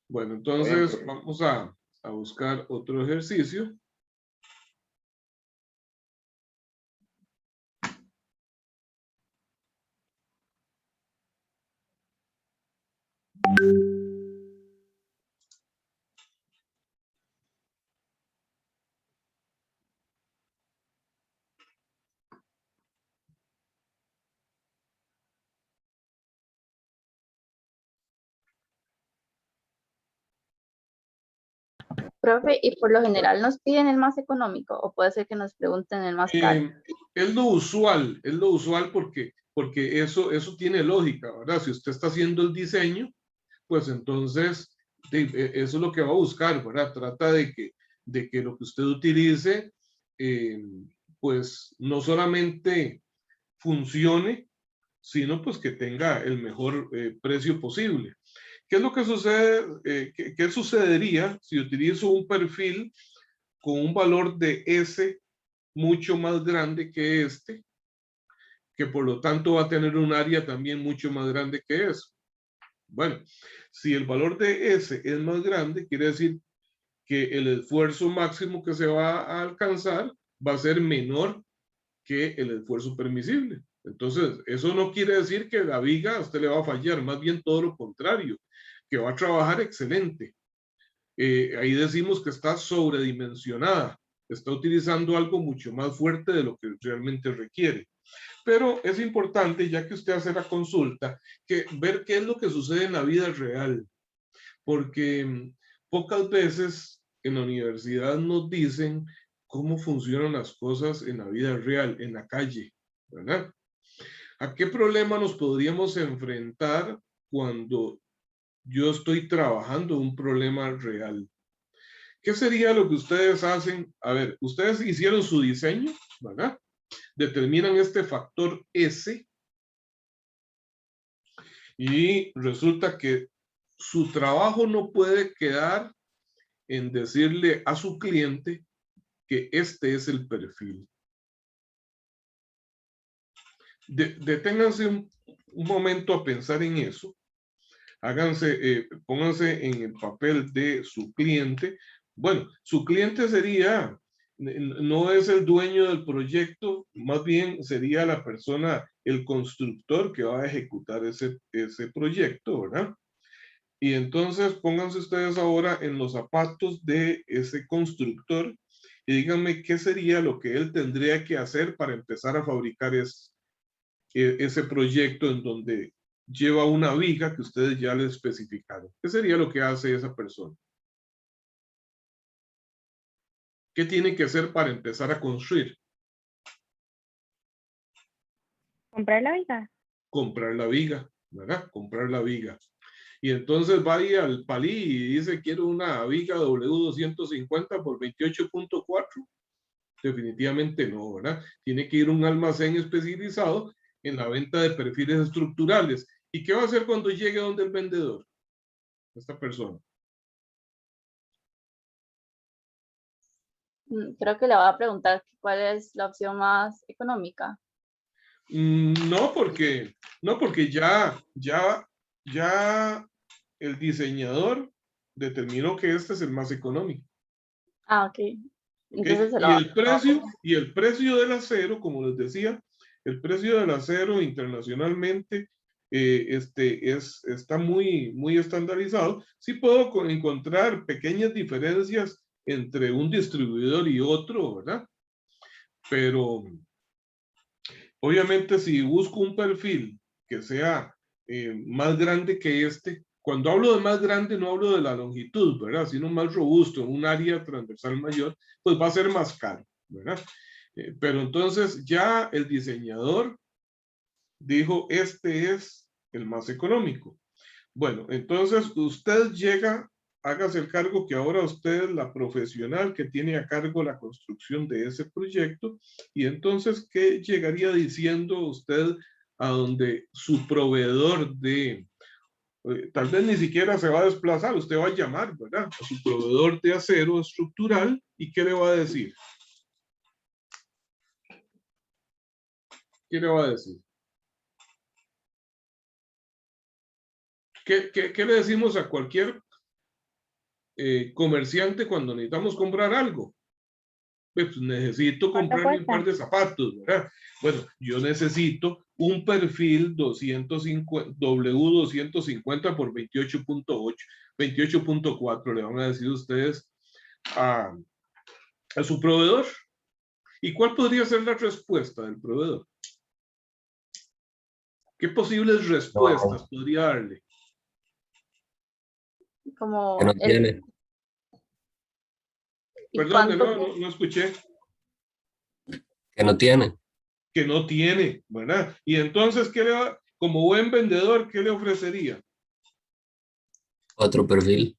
Bueno, entonces vamos a buscar otro ejercicio. Profe, y por lo general nos piden el más económico o puede ser que nos pregunten el más caro. Es lo usual porque eso tiene lógica, ¿verdad? Si usted está haciendo el diseño, pues entonces eso es lo que va a buscar, ¿verdad? Trata de que lo que usted utilice, pues no solamente funcione, sino pues que tenga el mejor precio posible. ¿Qué es lo que sucede? ¿Qué sucedería si utilizo un perfil con un valor de S mucho más grande que este, que por lo tanto va a tener un área también mucho más grande que eso? Bueno, si el valor de S es más grande, quiere decir que el esfuerzo máximo que se va a alcanzar va a ser menor que el esfuerzo permisible. Entonces, eso no quiere decir que la viga a usted le va a fallar, más bien todo lo contrario, que va a trabajar excelente. Ahí decimos que está sobredimensionada, está utilizando algo mucho más fuerte de lo que realmente requiere. Pero es importante, ya que usted hace la consulta, que ver qué es lo que sucede en la vida real, porque pocas veces en la universidad nos dicen cómo funcionan las cosas en la vida real, en la calle, ¿verdad? ¿A qué problema nos podríamos enfrentar cuando yo estoy trabajando un problema real? ¿Qué sería lo que ustedes hacen? A ver, ustedes hicieron su diseño, ¿verdad? Determinan este factor S y resulta que su trabajo no puede quedar en decirle a su cliente que este es el perfil. Deténganse un momento a pensar en eso. Pónganse en el papel de su cliente. Bueno, su cliente sería, no es el dueño del proyecto, más bien sería la persona, el constructor que va a ejecutar ese proyecto, ¿verdad? Y entonces pónganse ustedes ahora en los zapatos de ese constructor y díganme qué sería lo que él tendría que hacer para empezar a fabricar ese proyecto en donde lleva una viga que ustedes ya le especificaron. ¿Qué sería lo que hace esa persona? ¿Qué tiene que hacer para empezar a construir? Comprar la viga. Comprar la viga, ¿verdad? Comprar la viga. Y entonces va ahí al Palí y dice, quiero una viga W250 por 28.4. Definitivamente no, ¿verdad? Tiene que ir a un almacén especializado en la venta de perfiles estructurales. ¿Y qué va a hacer cuando llegue donde el vendedor? Esta persona. Creo que le voy a preguntar cuál es la opción más económica. No, porque ya el diseñador determinó que este es el más económico. Ah, ok. ¿Okay? Entonces se lo Y va el precio del acero, como les decía, el precio del acero internacionalmente está muy estandarizado. Sí puedo encontrar pequeñas diferencias entre un distribuidor y otro, ¿verdad? Pero obviamente si busco un perfil que sea más grande que este, cuando hablo de más grande no hablo de la longitud, ¿verdad? Sino más robusto, en un área transversal mayor, pues va a ser más caro, ¿verdad? Pero entonces ya el diseñador dijo, este es el más económico. Bueno, entonces usted llega, hágase el cargo que ahora usted es la profesional que tiene a cargo la construcción de ese proyecto y entonces, ¿qué llegaría diciendo usted a donde su proveedor tal vez ni siquiera se va a desplazar, usted va a llamar, ¿verdad? A su proveedor de acero estructural y ¿qué le va a decir? ¿Qué le va a decir? ¿Qué le decimos a cualquier comerciante cuando necesitamos comprar algo? Pues necesito comprarme un par de zapatos, ¿verdad? Bueno, yo necesito un perfil 250, W250 por 28.8, 28.4, le van a decir ustedes a su proveedor. ¿Y cuál podría ser la respuesta del proveedor? ¿Qué posibles respuestas podría darle? como Que no tiene. ¿y Perdón, cuánto? no escuché. Que no tiene. Que no tiene, ¿verdad? Y entonces, como buen vendedor, qué le ofrecería? Otro perfil.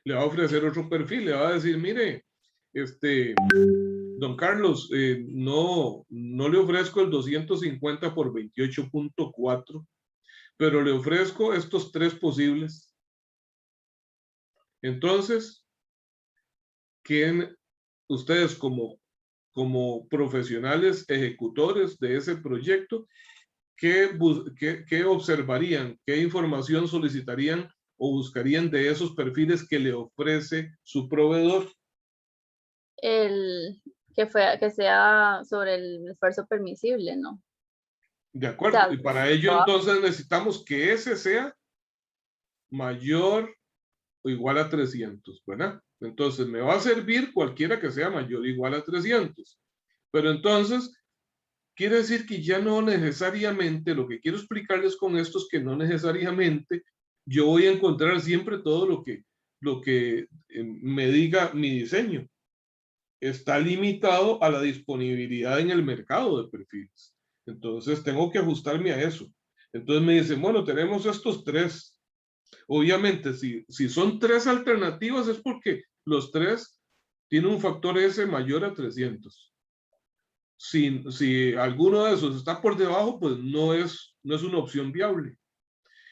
Le va a ofrecer otro perfil, le va a decir, mire, don Carlos, no le ofrezco el 250 por 28.4, pero le ofrezco estos 3 posibles. Entonces, ustedes como profesionales ejecutores de ese proyecto, ¿qué observarían? ¿Qué información solicitarían o buscarían de esos perfiles que le ofrece su proveedor? Que sea sobre el esfuerzo permisible, ¿no? De acuerdo. O sea, Y para ello entonces necesitamos que ese sea mayor o igual a 300, ¿verdad? Entonces me va a servir cualquiera que sea mayor o igual a 300. Pero entonces quiere decir que ya no necesariamente, lo que quiero explicarles con esto es que no necesariamente yo voy a encontrar siempre todo lo que me diga mi diseño. Está limitado a la disponibilidad en el mercado de perfiles. Entonces tengo que ajustarme a eso. Entonces me dicen, bueno, tenemos estos 3. Obviamente, si son 3 alternativas es porque los 3 tienen un factor S mayor a 300. Si alguno de esos está por debajo, pues no es una opción viable.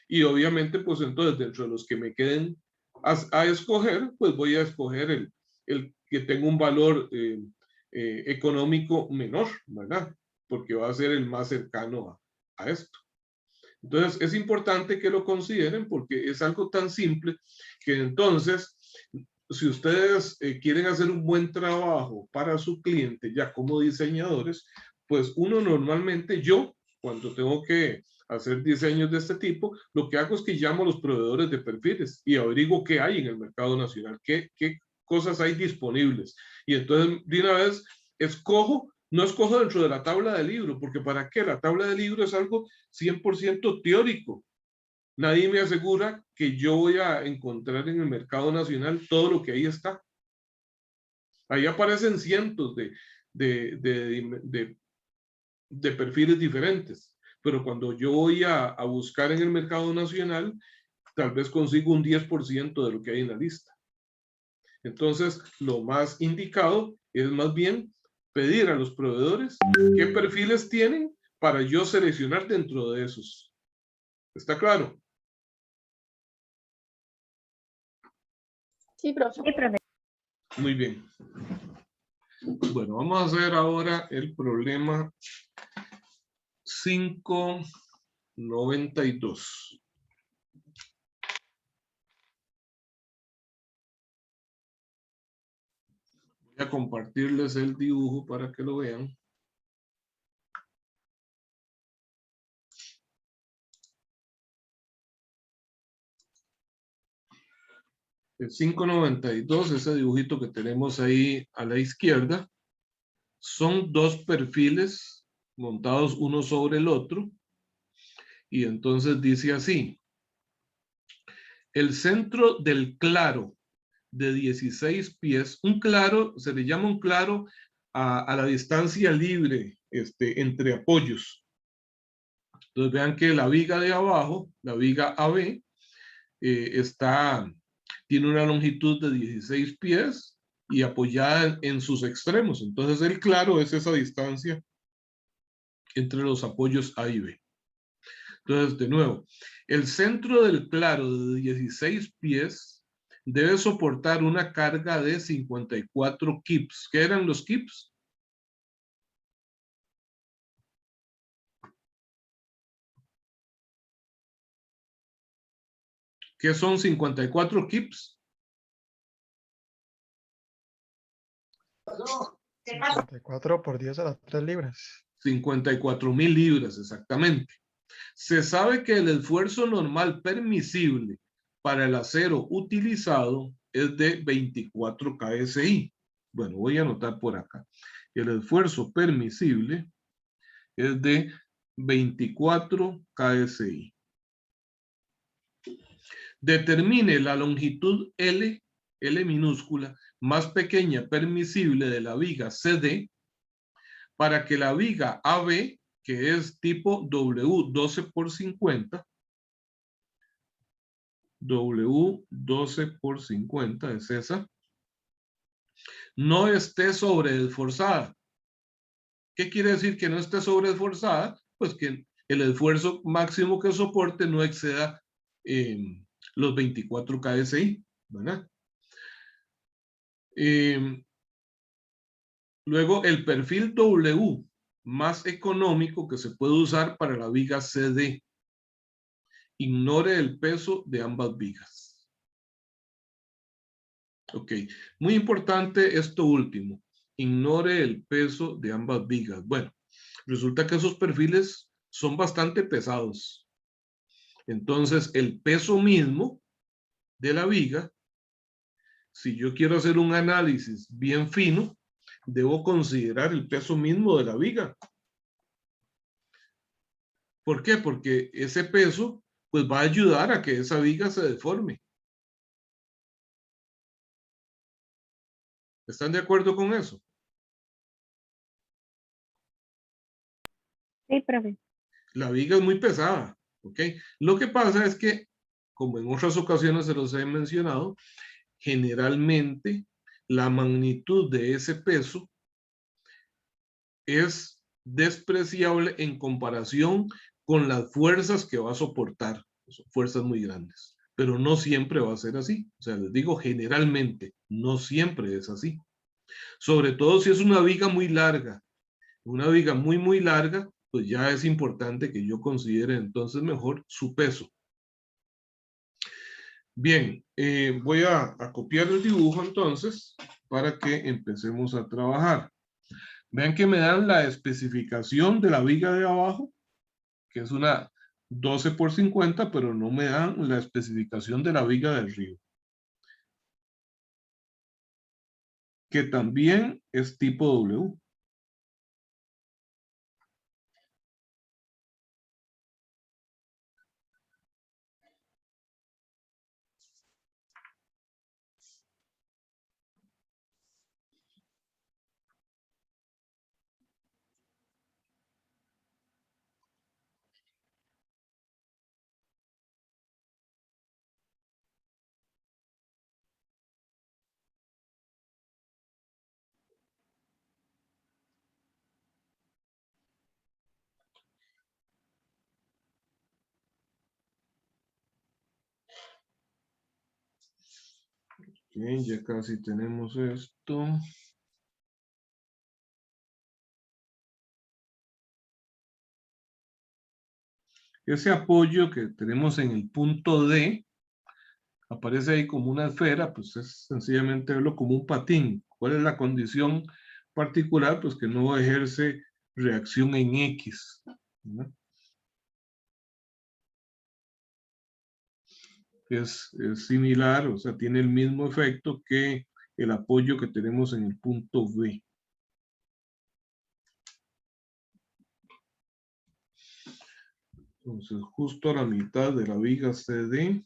Y obviamente, pues entonces dentro de los que me queden a escoger, pues voy a escoger el que tenga un valor económico menor, ¿verdad? Porque va a ser el más cercano a esto. Entonces, es importante que lo consideren porque es algo tan simple que entonces, si ustedes quieren hacer un buen trabajo para su cliente ya como diseñadores, pues uno normalmente, yo, cuando tengo que hacer diseños de este tipo, lo que hago es que llamo a los proveedores de perfiles y averiguo qué hay en el mercado nacional, qué cosas hay disponibles. Y entonces, de una vez, no escojo dentro de la tabla de libro, porque ¿para qué? La tabla de libro es algo 100% teórico. Nadie me asegura que yo voy a encontrar en el mercado nacional todo lo que ahí está. Ahí aparecen cientos de perfiles diferentes, pero cuando yo voy a buscar en el mercado nacional, tal vez consigo un 10% de lo que hay en la lista. Entonces, lo más indicado es más bien pedir a los proveedores qué perfiles tienen para yo seleccionar dentro de esos. ¿Está claro? Sí, profe. Sí, profe. Muy bien. Bueno, vamos a hacer ahora el problema 592. Voy a compartirles el dibujo para que lo vean. El 592, ese dibujito que tenemos ahí a la izquierda, son 2 perfiles montados uno sobre el otro. Y entonces dice así: el centro del claro de 16 pies, un claro, se le llama un claro a la distancia libre entre apoyos. Entonces vean que la viga de abajo, la viga AB, tiene una longitud de 16 pies y apoyada en sus extremos. Entonces el claro es esa distancia entre los apoyos A y B. Entonces, de nuevo, el centro del claro de 16 pies debe soportar una carga de 54 kips. ¿Qué eran los kips? ¿Qué son 54 kips? 54 por 10 a las 3 libras. 54,000 libras, exactamente. Se sabe que el esfuerzo normal permisible para el acero utilizado es de 24 KSI. Bueno, voy a anotar por acá. El esfuerzo permisible es de 24 KSI. Determine la longitud L minúscula, más pequeña permisible de la viga CD para que la viga AB, que es tipo W12 por 50, W 12 por 50 es esa. No esté sobreesforzada. ¿Qué quiere decir que no esté sobreesforzada? Pues que el esfuerzo máximo que soporte no exceda los 24 KSI, ¿verdad? Luego el perfil W más económico que se puede usar para la viga CD. Ignore el peso de ambas vigas. Ok, muy importante esto último. Ignore el peso de ambas vigas. Bueno, resulta que esos perfiles son bastante pesados. Entonces, el peso mismo de la viga, si yo quiero hacer un análisis bien fino, debo considerar el peso mismo de la viga. ¿Por qué? Porque ese peso pues va a ayudar a que esa viga se deforme. ¿Están de acuerdo con eso? Sí, profe. La viga es muy pesada, ¿ok? Lo que pasa es que, como en otras ocasiones se los he mencionado, generalmente la magnitud de ese peso es despreciable en comparación con las fuerzas que va a soportar. Son fuerzas muy grandes, pero no siempre va a ser así. O sea, les digo generalmente, no siempre es así. Sobre todo si es una viga muy larga. Una viga muy larga, pues ya es importante que yo considere entonces mejor su peso. Bien, voy a copiar el dibujo entonces para que empecemos a trabajar. Vean que me dan la especificación de la viga de abajo, que es una 12 por 50, pero no me dan la especificación de la viga del río, que también es tipo W. Bien, ya casi tenemos esto. Ese apoyo que tenemos en el punto D, aparece ahí como una esfera, pues es sencillamente verlo como un patín. ¿Cuál es la condición particular? Pues que no ejerce reacción en X, ¿no? Es similar, o sea, tiene el mismo efecto que el apoyo que tenemos en el punto B. Entonces, justo a la mitad de la viga CD,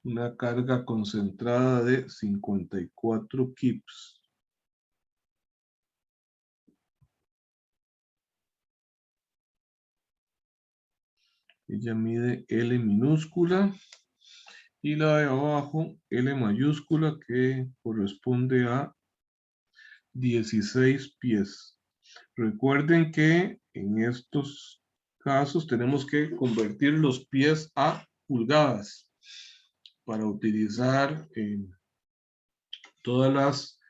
una carga concentrada de 54 kips. Ella mide L minúscula y la de abajo L mayúscula, que corresponde a 16 pies. Recuerden que en estos casos tenemos que convertir los pies a pulgadas para utilizar todas las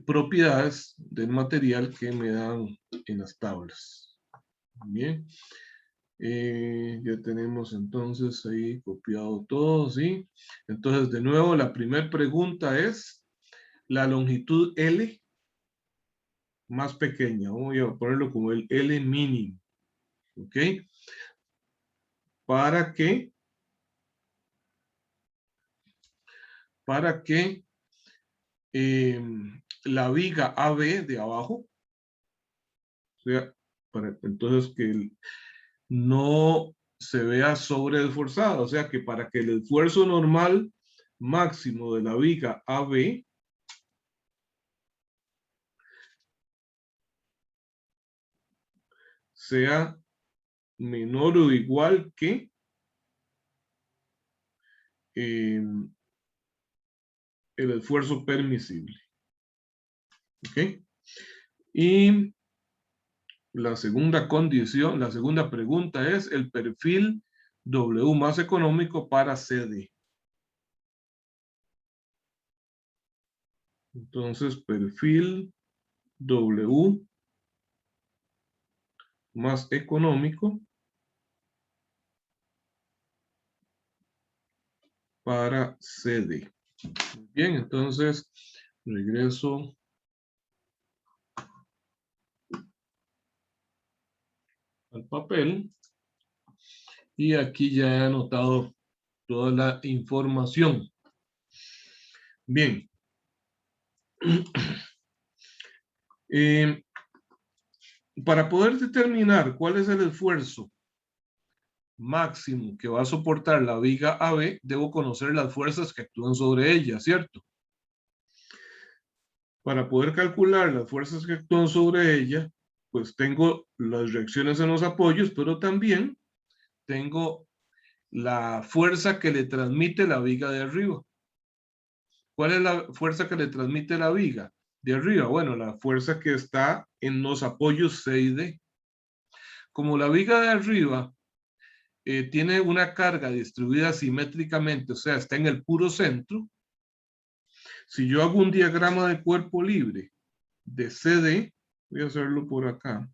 propiedades del material que me dan en las tablas. Bien. Ya tenemos entonces ahí copiado todo, ¿sí? Entonces, de nuevo, la primera pregunta es la longitud L más pequeña. Voy a ponerlo como el L mínimo, ¿ok? Para que la viga AB de abajo, o sea, entonces que no se vea sobreesforzada, o sea que para que el esfuerzo normal máximo de la viga AB sea menor o igual que el esfuerzo permisible. ¿Ok? Y la segunda condición, la segunda pregunta es el perfil W más económico para CD. Entonces, perfil W más económico para CD. Bien, entonces regreso al papel y aquí ya he anotado toda la información. Bien. Para poder determinar cuál es el esfuerzo máximo que va a soportar la viga AB, debo conocer las fuerzas que actúan sobre ella, ¿cierto? Para poder calcular las fuerzas que actúan sobre ella, pues tengo las reacciones en los apoyos, pero también tengo la fuerza que le transmite la viga de arriba. ¿Cuál es la fuerza que le transmite la viga de arriba? Bueno, la fuerza que está en los apoyos C y D. Como la viga de arriba tiene una carga distribuida simétricamente, o sea, está en el puro centro, si yo hago un diagrama de cuerpo libre de CD, voy a hacerlo por acá.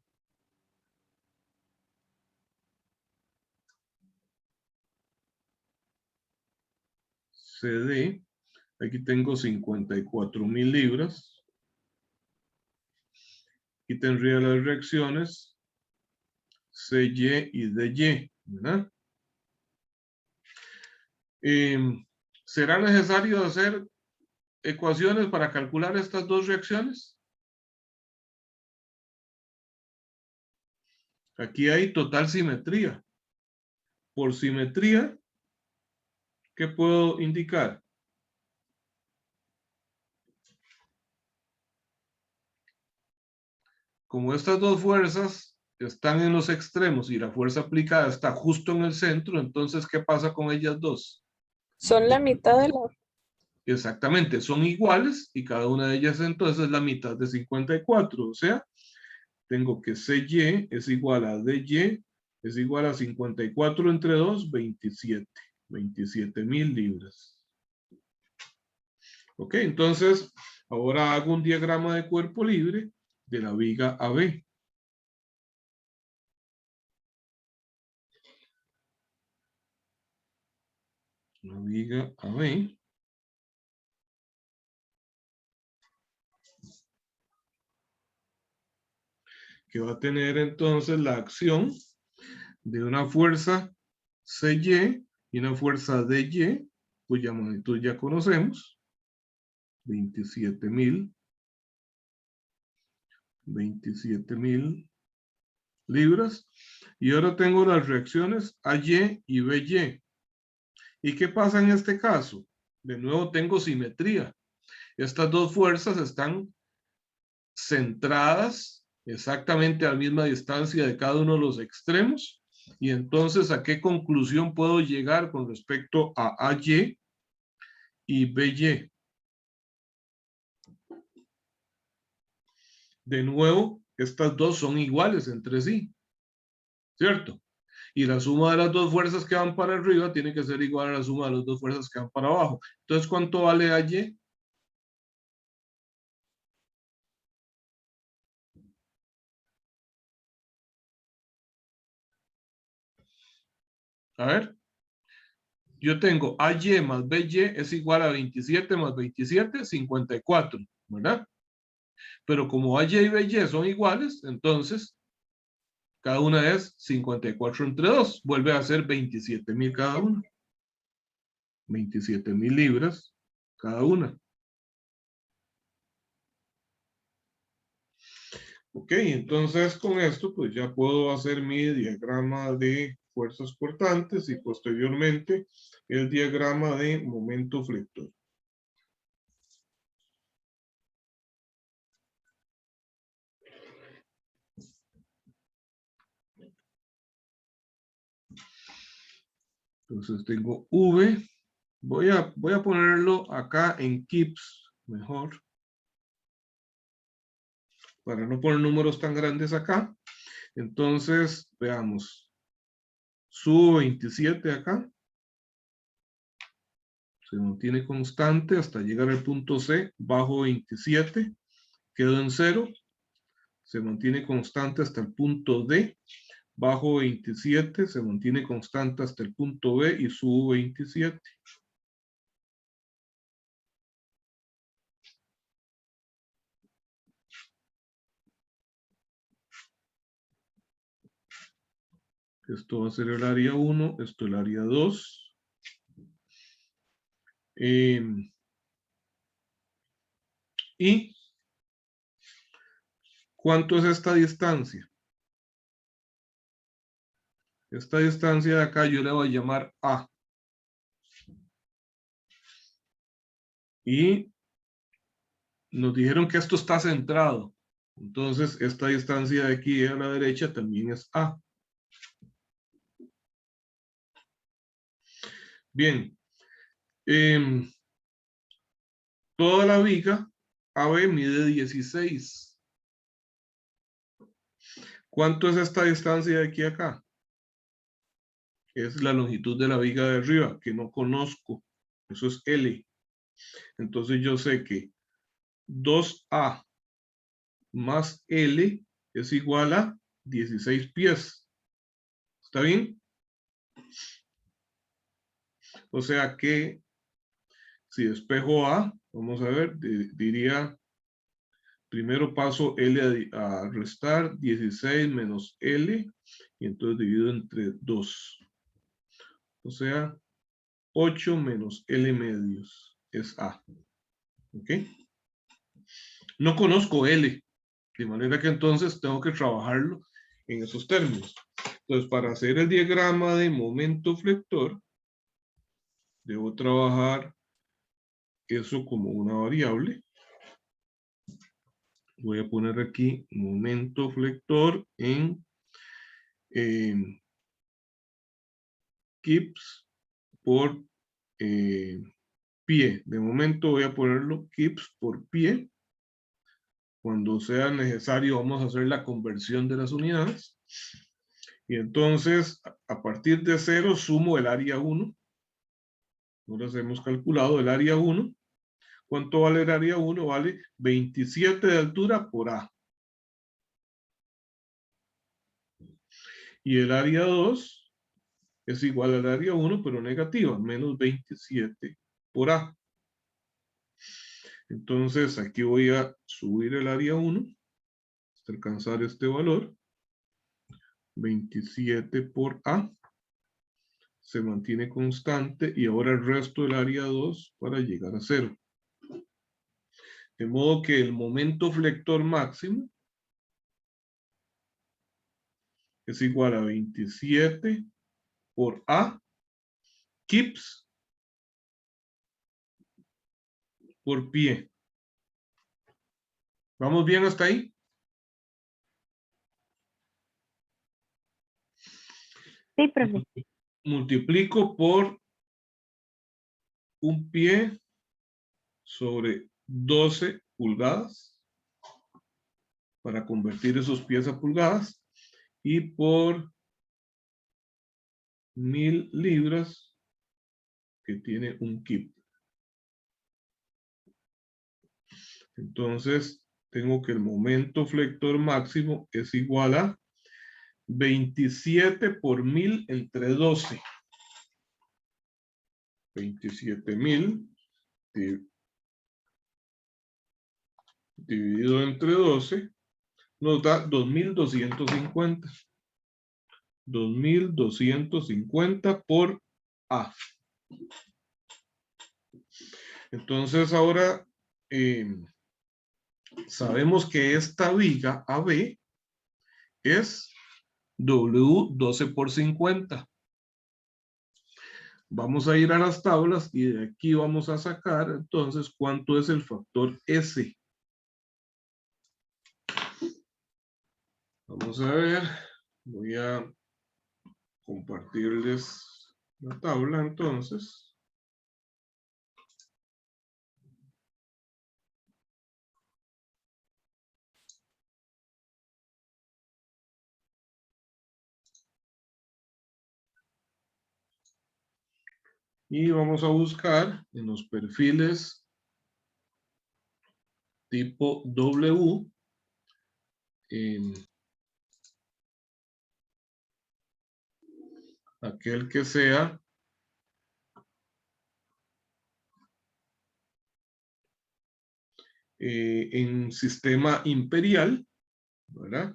CD, aquí tengo 54,000 libras. Aquí tendría las reacciones CY y DY, ¿verdad? ¿Será necesario hacer ecuaciones para calcular estas dos reacciones? Aquí hay total simetría. Por simetría, ¿qué puedo indicar? Como estas dos fuerzas están en los extremos y la fuerza aplicada está justo en el centro, entonces, ¿qué pasa con ellas dos? Son la mitad de la... Exactamente, son iguales y cada una de ellas entonces es la mitad de 54. O sea, tengo que CY es igual a DY es igual a 54 entre 2, 27. 27,000 libras. Ok, entonces ahora hago un diagrama de cuerpo libre de la viga AB. La viga AB. Que va a tener entonces la acción de una fuerza CY y una fuerza DY, cuya magnitud ya conocemos, 27,000 libras. Y ahora tengo las reacciones AY y BY. ¿Y qué pasa en este caso? De nuevo tengo simetría. Estas dos fuerzas están centradas exactamente a la misma distancia de cada uno de los extremos. Y entonces, ¿a qué conclusión puedo llegar con respecto a AY y BY? De nuevo, estas dos son iguales entre sí, ¿cierto? Y la suma de las dos fuerzas que van para arriba tiene que ser igual a la suma de las dos fuerzas que van para abajo. Entonces, ¿cuánto vale AY? A ver. Yo tengo AY más BY es igual a 27 más 27, 54, ¿verdad? Pero como AY y BY son iguales, entonces cada una es 54 entre 2. Vuelve a ser 27,000 cada una. 27,000 libras cada una. Ok, entonces con esto pues ya puedo hacer mi diagrama de fuerzas portantes y posteriormente el diagrama de momento flector. Entonces tengo V Voy a ponerlo acá en Kips, mejor. Para no poner números tan grandes acá. Entonces, veamos. Subo 27 acá. Se mantiene constante hasta llegar al punto C. Bajo 27. Quedo en 0. Se mantiene constante hasta el punto D. Bajo 27. Se mantiene constante hasta el punto B y subo 27. Esto va a ser el área 1, esto el área 2. ¿Y cuánto es esta distancia? Esta distancia de acá yo le voy a llamar A. Y nos dijeron que esto está centrado. Entonces, esta distancia de aquí a la derecha también es A. Bien. Toda la viga AB mide 16. ¿Cuánto es esta distancia de aquí a acá? Es la longitud de la viga de arriba, que no conozco. Eso es L. Entonces yo sé que 2A más L es igual a 16 pies. ¿Está bien? O sea que si despejo A, vamos a ver, diría, primero paso L a restar, 16 menos L, y entonces divido entre 2. O sea, 8 menos L medios es A. ¿Ok? No conozco L, de manera que entonces tengo que trabajarlo en esos términos. Entonces, para hacer el diagrama de momento flector, debo trabajar eso como una variable. Voy a poner aquí momento flector en kips por pie. De momento voy a ponerlo kips por pie. Cuando sea necesario vamos a hacer la conversión de las unidades. Y entonces, a partir de 0 sumo el área 1. Ahora hemos calculado el área 1. ¿Cuánto vale el área 1? Vale 27 de altura por A. Y el área 2 es igual al área 1, pero negativa, menos 27 por A. Entonces, aquí voy a subir el área 1 hasta alcanzar este valor. 27 por A. Se mantiene constante y ahora el resto del área 2 para llegar a 0. De modo que el momento flector máximo es igual a 27 por A kips por pie. ¿Vamos bien hasta ahí? Sí, profe. Multiplico por un pie sobre 12 pulgadas para convertir esos pies a pulgadas y por 1000 libras que tiene un kip. Entonces, tengo que el momento flector máximo es igual a 27 por 1000 entre 12. 27.000 dividido entre 12 nos da 2250. 2250 por A. Entonces ahora sabemos que esta viga AB es W12 por 50. Vamos a ir a las tablas y de aquí vamos a sacar entonces cuánto es el factor S. Vamos a ver, voy a compartirles la tabla entonces. Y vamos a buscar en los perfiles tipo W, aquel que sea en sistema imperial, ¿verdad?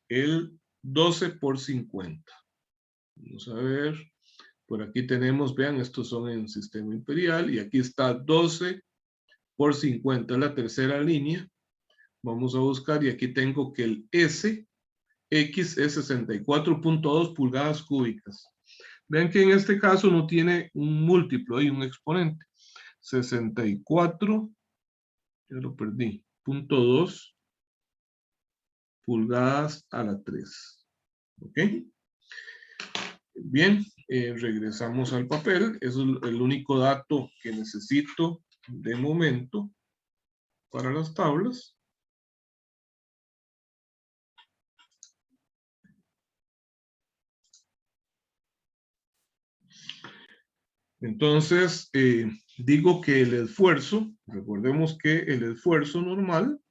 El 12 por 50. Vamos a ver, por aquí tenemos, vean, estos son en sistema imperial y aquí está 12 por 50, la tercera línea. Vamos a buscar y aquí tengo que el S, X es 64.2 pulgadas cúbicas. Vean que en este caso no tiene un múltiplo y un exponente. 64, ya lo perdí, .2 pulgadas a la 3. ¿Ok? Bien, regresamos al papel. Eso es el único dato que necesito de momento para las tablas. Entonces, digo que el esfuerzo, recordemos que el esfuerzo normal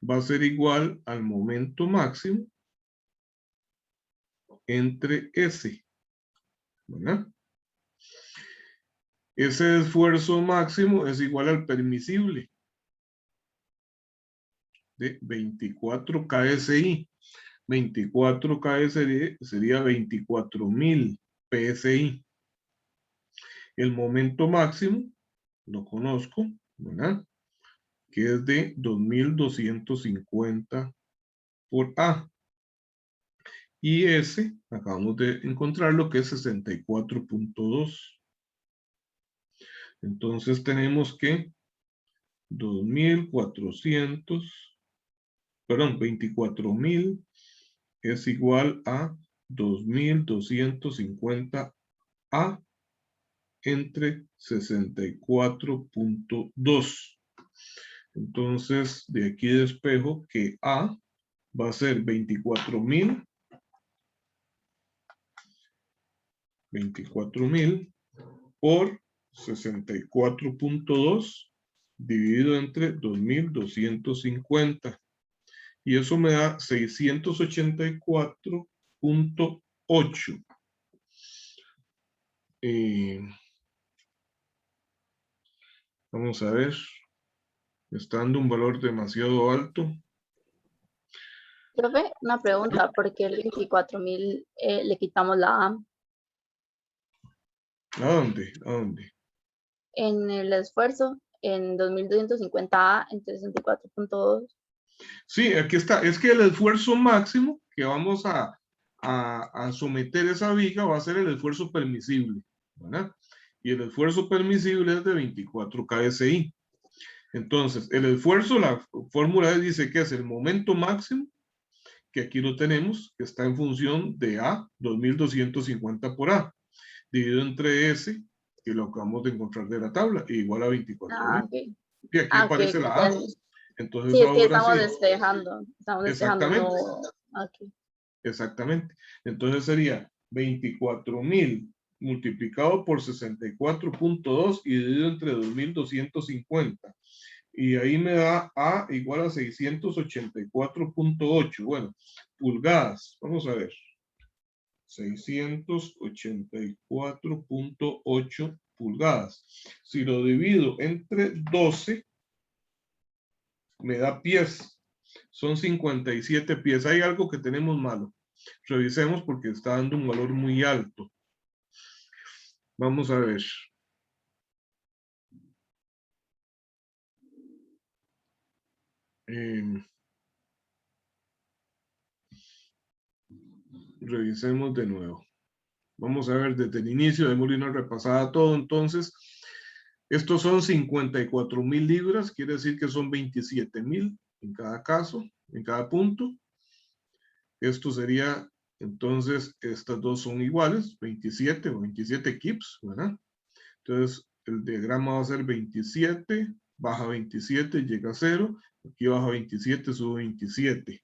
va a ser igual al momento máximo entre S, ¿verdad? Ese esfuerzo máximo es igual al permisible de 24 KSI. 24 KSI sería 24.000 PSI. El momento máximo, lo conozco, ¿verdad? Que es de 2.250 por A. Y S, acabamos de encontrar lo que es 64.2. Entonces tenemos que 24.000 es igual a 2.250 A entre 64.2. Entonces, de aquí despejo que A va a ser 24.000 por 64.2 dividido entre 2.250. Y eso me da 684.8. Vamos a ver. Está dando un valor demasiado alto. Profe, una pregunta, ¿por qué el 24.000 le quitamos la A? ¿A dónde? ¿A dónde? En el esfuerzo, en 2.250A entre 64.2. Sí, aquí está. Es que el esfuerzo máximo que vamos a someter esa viga va a ser el esfuerzo permisible, ¿verdad? Y el esfuerzo permisible es de 24 KSI. Entonces, el esfuerzo, la fórmula dice que es el momento máximo, que aquí lo tenemos, que está en función de A, 2.250 por A, dividido entre S, que lo acabamos de encontrar de la tabla, igual a 24.000. Ah, ok. Y aquí Ah, ok, aparece la A. ya. Entonces Sí, es que ahora estamos sí. despejando. Estamos despejando. Exactamente. No. Okay. Exactamente. Entonces sería 24.000 multiplicado por 64.2 y dividido entre 2.250. Y ahí me da A igual a 684.8. Bueno, pulgadas. Vamos a ver. 684.8 pulgadas. Si lo divido entre 12, me da pies. Son 57 pies. Hay algo que tenemos malo. Revisemos porque está dando un valor muy alto. Vamos a ver. Revisemos de nuevo. Vamos a ver desde el inicio, démosle una repasada a todo. Entonces, estos son 54.000 libras, quiere decir que son 27.000 en cada caso, en cada punto. Esto sería, entonces, estas dos son iguales, 27 o 27 kips, ¿verdad? Entonces, el diagrama va a ser 27, baja 27, llega a 0. Aquí baja 27, sube 27.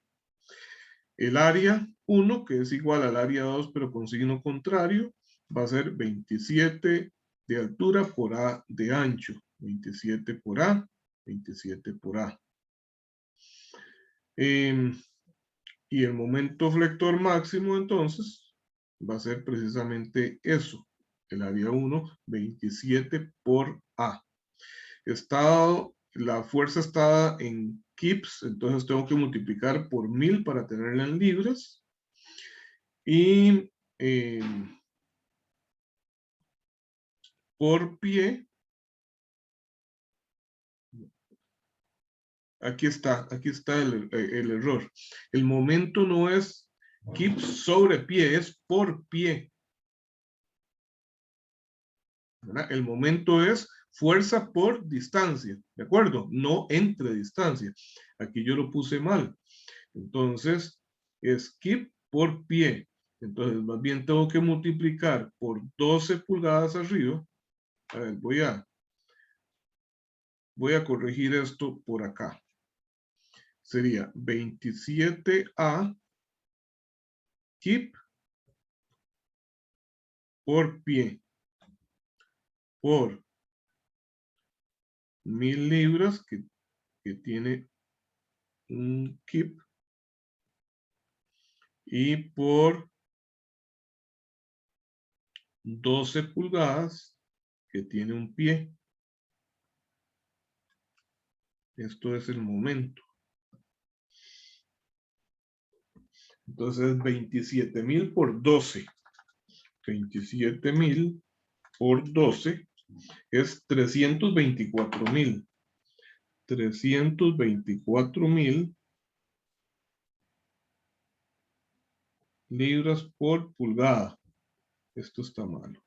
El área 1, que es igual al área 2, pero con signo contrario, va a ser 27 de altura por A de ancho. 27 por A, 27 por A. Y el momento flector máximo, entonces, va a ser precisamente eso. El área 1, 27 por A. La fuerza está en kips, entonces tengo que multiplicar por 1000 para tenerla en libras. Y por pie, aquí está el error. El momento no es kips sobre pie, es por pie. ¿Verdad? El momento es fuerza por distancia, ¿de acuerdo? No entre distancia. Aquí yo lo puse mal. Entonces, es kip por pie. Entonces, más bien tengo que multiplicar por 12 pulgadas arriba. A ver, voy a corregir esto por acá. Sería 27A kip por pie por 1000 libras que tiene un kip y por 12 pulgadas que tiene un pie. Esto es el momento. Entonces 27,000 por 12. 27,000 por 12 es 324,000. 324,000 libras por pulgada. Esto está malo.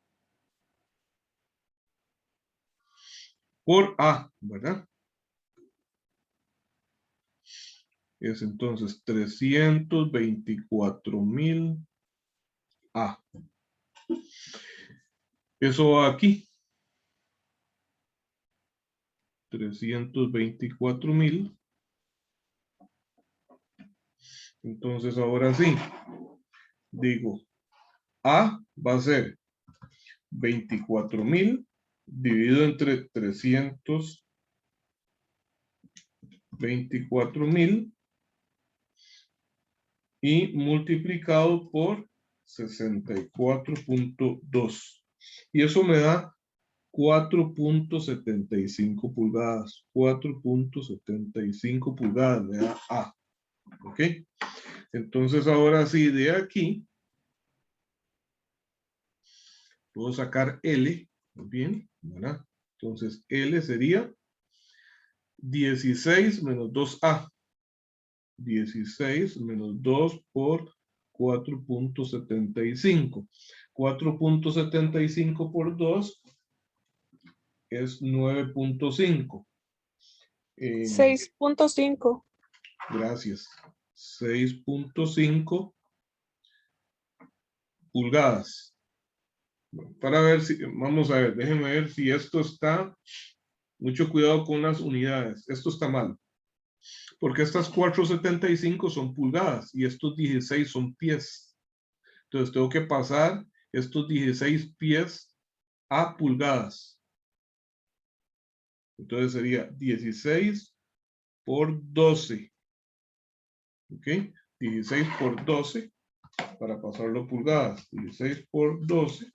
Por A, ¿verdad? Es entonces 324,000 A. Eso va aquí. 324,000. Entonces ahora sí, digo, A va a ser 24,000 dividido entre 324,000 y multiplicado por 64.2. Y eso me da 4.75 pulgadas. 4.75 pulgadas me da A. ¿Ok? Entonces ahora sí, de aquí puedo sacar L. Muy bien, ¿verdad? Entonces L sería 16 menos 2A. 16 menos 2 por 4.75. 4.75 por 2 es 9.5. 6.5. Gracias. 6.5 pulgadas. Para ver si, vamos a ver, déjenme ver si esto está, mucho cuidado con las unidades. Esto está mal. Porque estas 4.75 son pulgadas y estos 16 son pies. Entonces tengo que pasar estos 16 pies a pulgadas. Entonces sería 16 por 12. ¿Ok? 16 por 12 para pasarlo a pulgadas. 16 por 12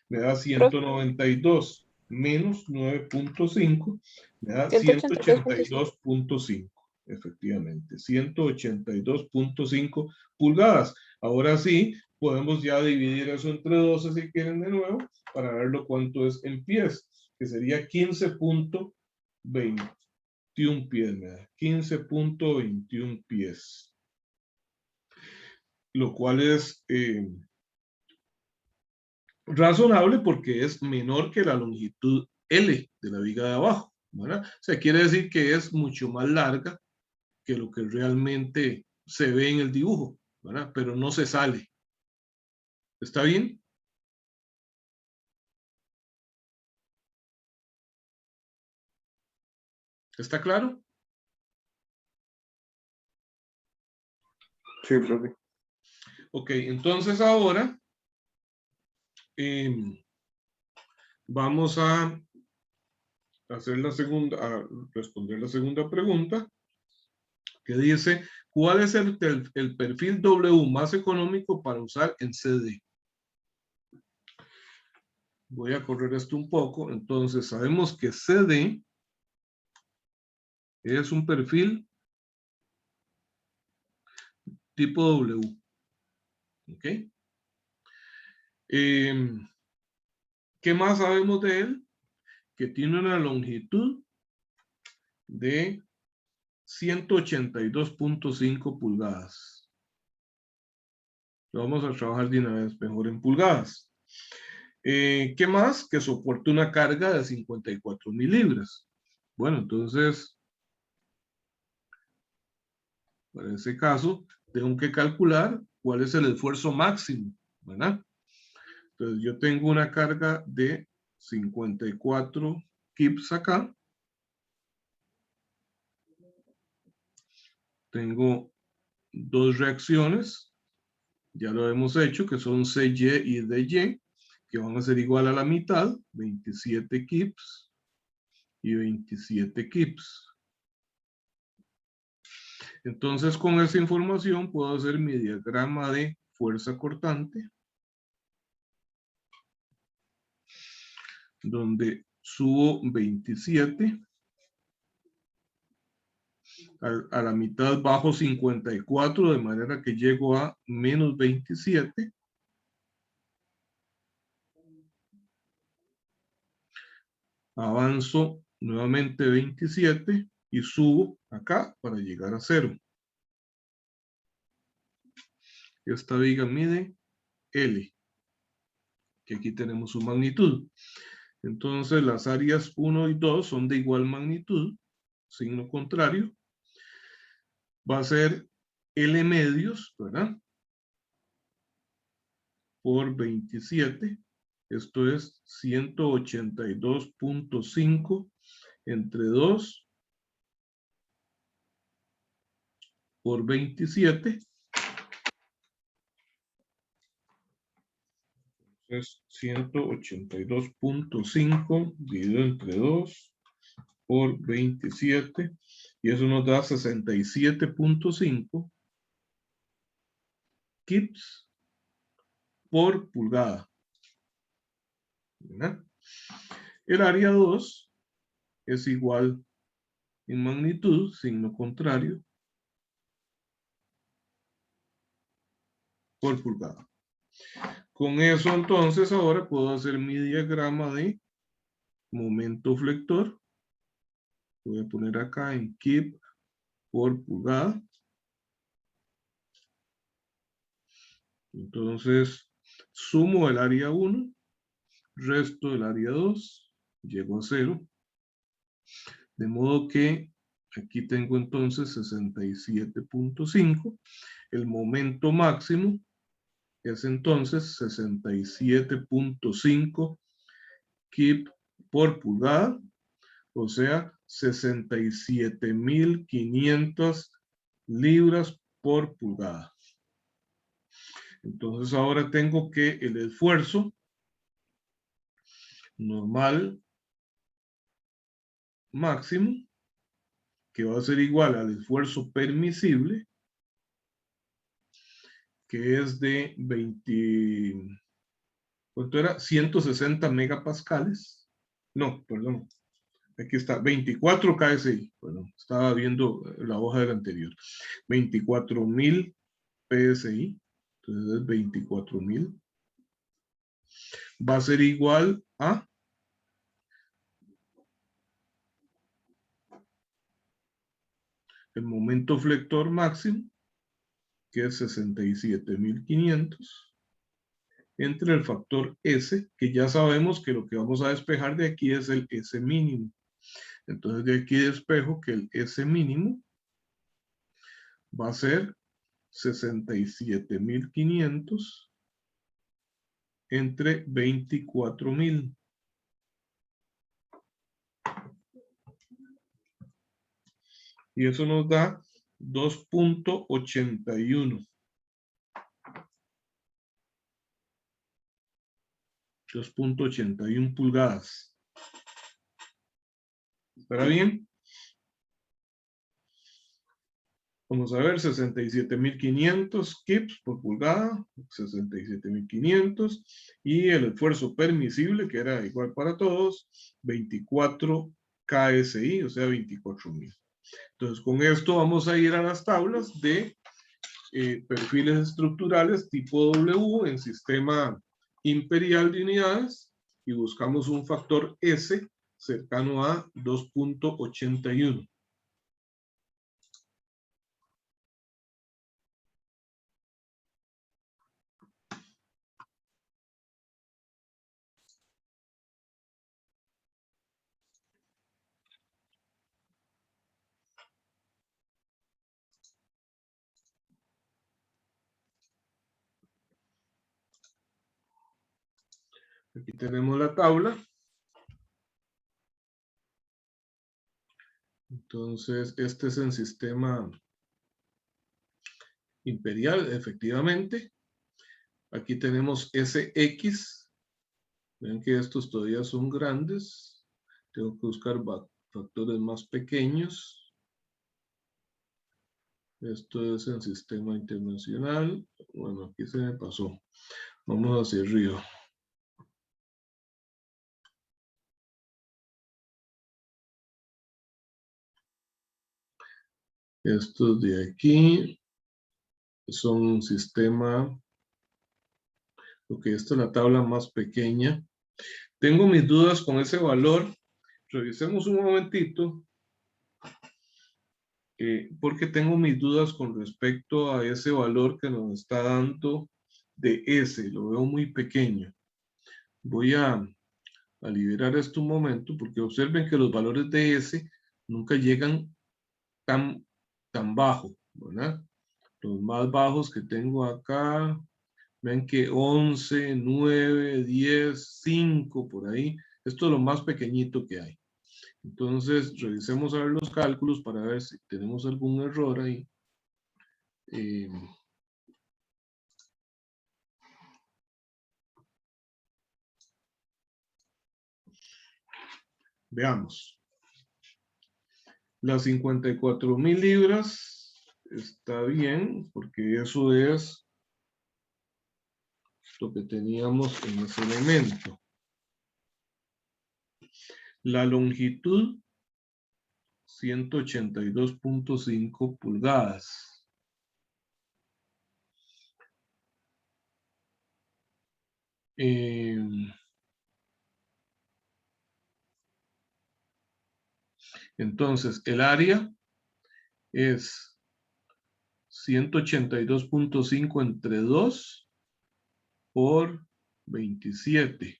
me da 192 menos 9.5 me da 182.5. Efectivamente, 182.5 pulgadas. Ahora sí, podemos ya dividir eso entre 12 si quieren de nuevo para verlo cuánto es en pies, que sería 15.21 pies, me da 15.21 pies. Lo cual es razonable porque es menor que la longitud L de la viga de abajo, ¿verdad? O sea, quiere decir que es mucho más larga que lo que realmente se ve en el dibujo, ¿verdad? Pero no se sale. ¿Está bien? ¿Está claro? Sí, profe. Ok, entonces ahora vamos a hacer a responder la segunda pregunta, que dice, ¿cuál es el perfil W más económico para usar en CD? Voy a correr esto un poco. Entonces, sabemos que CD es un perfil tipo W. ¿Ok? ¿Qué más sabemos de él? Que tiene una longitud de 182.5 pulgadas. Lo vamos a trabajar de una vez mejor en pulgadas. ¿Qué más? Que soporta una carga de 54,000 libras. Bueno, entonces, para ese caso, tengo que calcular cuál es el esfuerzo máximo, ¿verdad? Entonces, yo tengo una carga de 54 kips acá. Tengo dos reacciones, ya lo hemos hecho, que son CY y DY, que van a ser igual a la mitad, 27 kips y 27 kips. Entonces, con esa información puedo hacer mi diagrama de fuerza cortante, donde subo 27, a la mitad bajo 54, de manera que llego a menos 27. Avanzo nuevamente 27 y subo acá para llegar a 0. Esta viga mide L, que aquí tenemos su magnitud. Entonces las áreas 1 y 2 son de igual magnitud, signo contrario. Va a ser L medios, ¿verdad? Por 27. Esto es 182.5 entre 2 por 27. Es 182.5 dividido entre 2 por 27. Y eso nos da 67.5 kips por pulgada. ¿Verdad? El área 2 es igual en magnitud, signo contrario, por pulgada. Con eso entonces ahora puedo hacer mi diagrama de momento flector. Voy a poner acá en kip por pulgada. Entonces sumo el área 1, resto del área 2, llego a 0. De modo que aquí tengo entonces 67.5. El momento máximo es entonces 67.5 kip por pulgada, o sea, 67,500 libras por pulgada. Entonces ahora tengo que el esfuerzo normal máximo, que va a ser igual al esfuerzo permisible, que es de 20, ¿cuánto era? 160 megapascales. No, perdón. Aquí está, 24 KSI. Bueno, estaba viendo la hoja del anterior. 24,000 PSI. Entonces es 24,000. Va a ser igual a el momento flector máximo, que es 67,500, entre el factor S, que ya sabemos que lo que vamos a despejar de aquí es el S mínimo. Entonces de aquí despejo que el S mínimo va a ser 67,500 entre 24,000. Y eso nos da 2.81. 2.81 pulgadas. ¿Estará bien? Vamos a ver, 67.500 kips por pulgada, 67.500, y el esfuerzo permisible, que era igual para todos, 24 KSI, o sea, 24.000. Entonces, con esto vamos a ir a las tablas de perfiles estructurales tipo W en sistema imperial de unidades y buscamos un factor S cercano a 2.81. Aquí tenemos la tabla. Entonces, este es en sistema imperial, efectivamente. Aquí tenemos SX. Ven que estos todavía son grandes. Tengo que buscar factores más pequeños. Esto es en sistema internacional. Bueno, aquí se me pasó. Vamos hacia arriba. Estos de aquí son un sistema. Ok, esta es la tabla más pequeña. Tengo mis dudas con ese valor. Revisemos un momentito. Porque tengo mis dudas con respecto a ese valor que nos está dando de S. Lo veo muy pequeño. Voy a liberar esto un momento porque observen que los valores de S nunca llegan tan bajo, ¿verdad? Los más bajos que tengo acá, ven que 11, 9, 10, 5 por ahí. Esto es lo más pequeñito que hay. Entonces, revisemos a ver los cálculos para ver si tenemos algún error ahí. Veamos. Las 54.000 libras está bien, porque eso es lo que teníamos en ese elemento. La longitud, 182.5 pulgadas. Entonces, el área es 182.5 entre 2 por 27.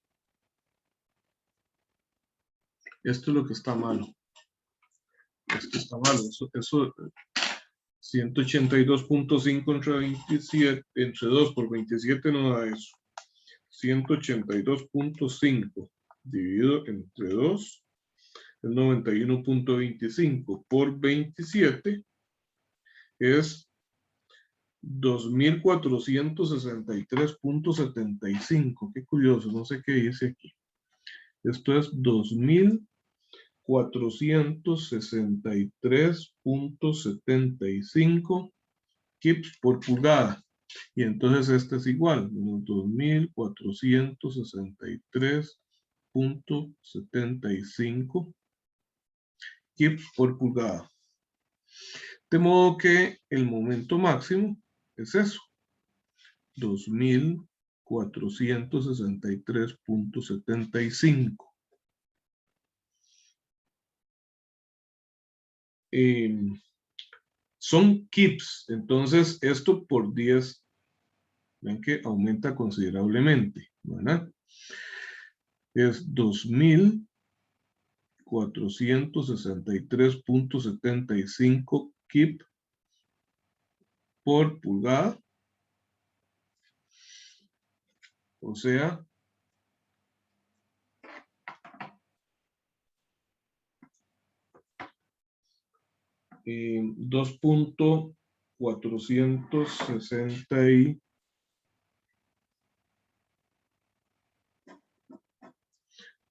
Esto es lo que está malo. Esto está malo. Eso 182.5 entre 27, entre 2 por 27 no da eso. 182.5 dividido entre 2 es 91.25 por 27 es 2.463.75. Qué curioso, no sé qué dice aquí. Esto es 2.463.75 kips por pulgada. Y entonces este es igual, 2.463.75 kips por pulgada. De modo que el momento máximo es eso, 2.463.75. Son kips, entonces esto por 10, ven que aumenta considerablemente, ¿verdad? Es 2.463.75 kip por pulgada. O sea, en 2.463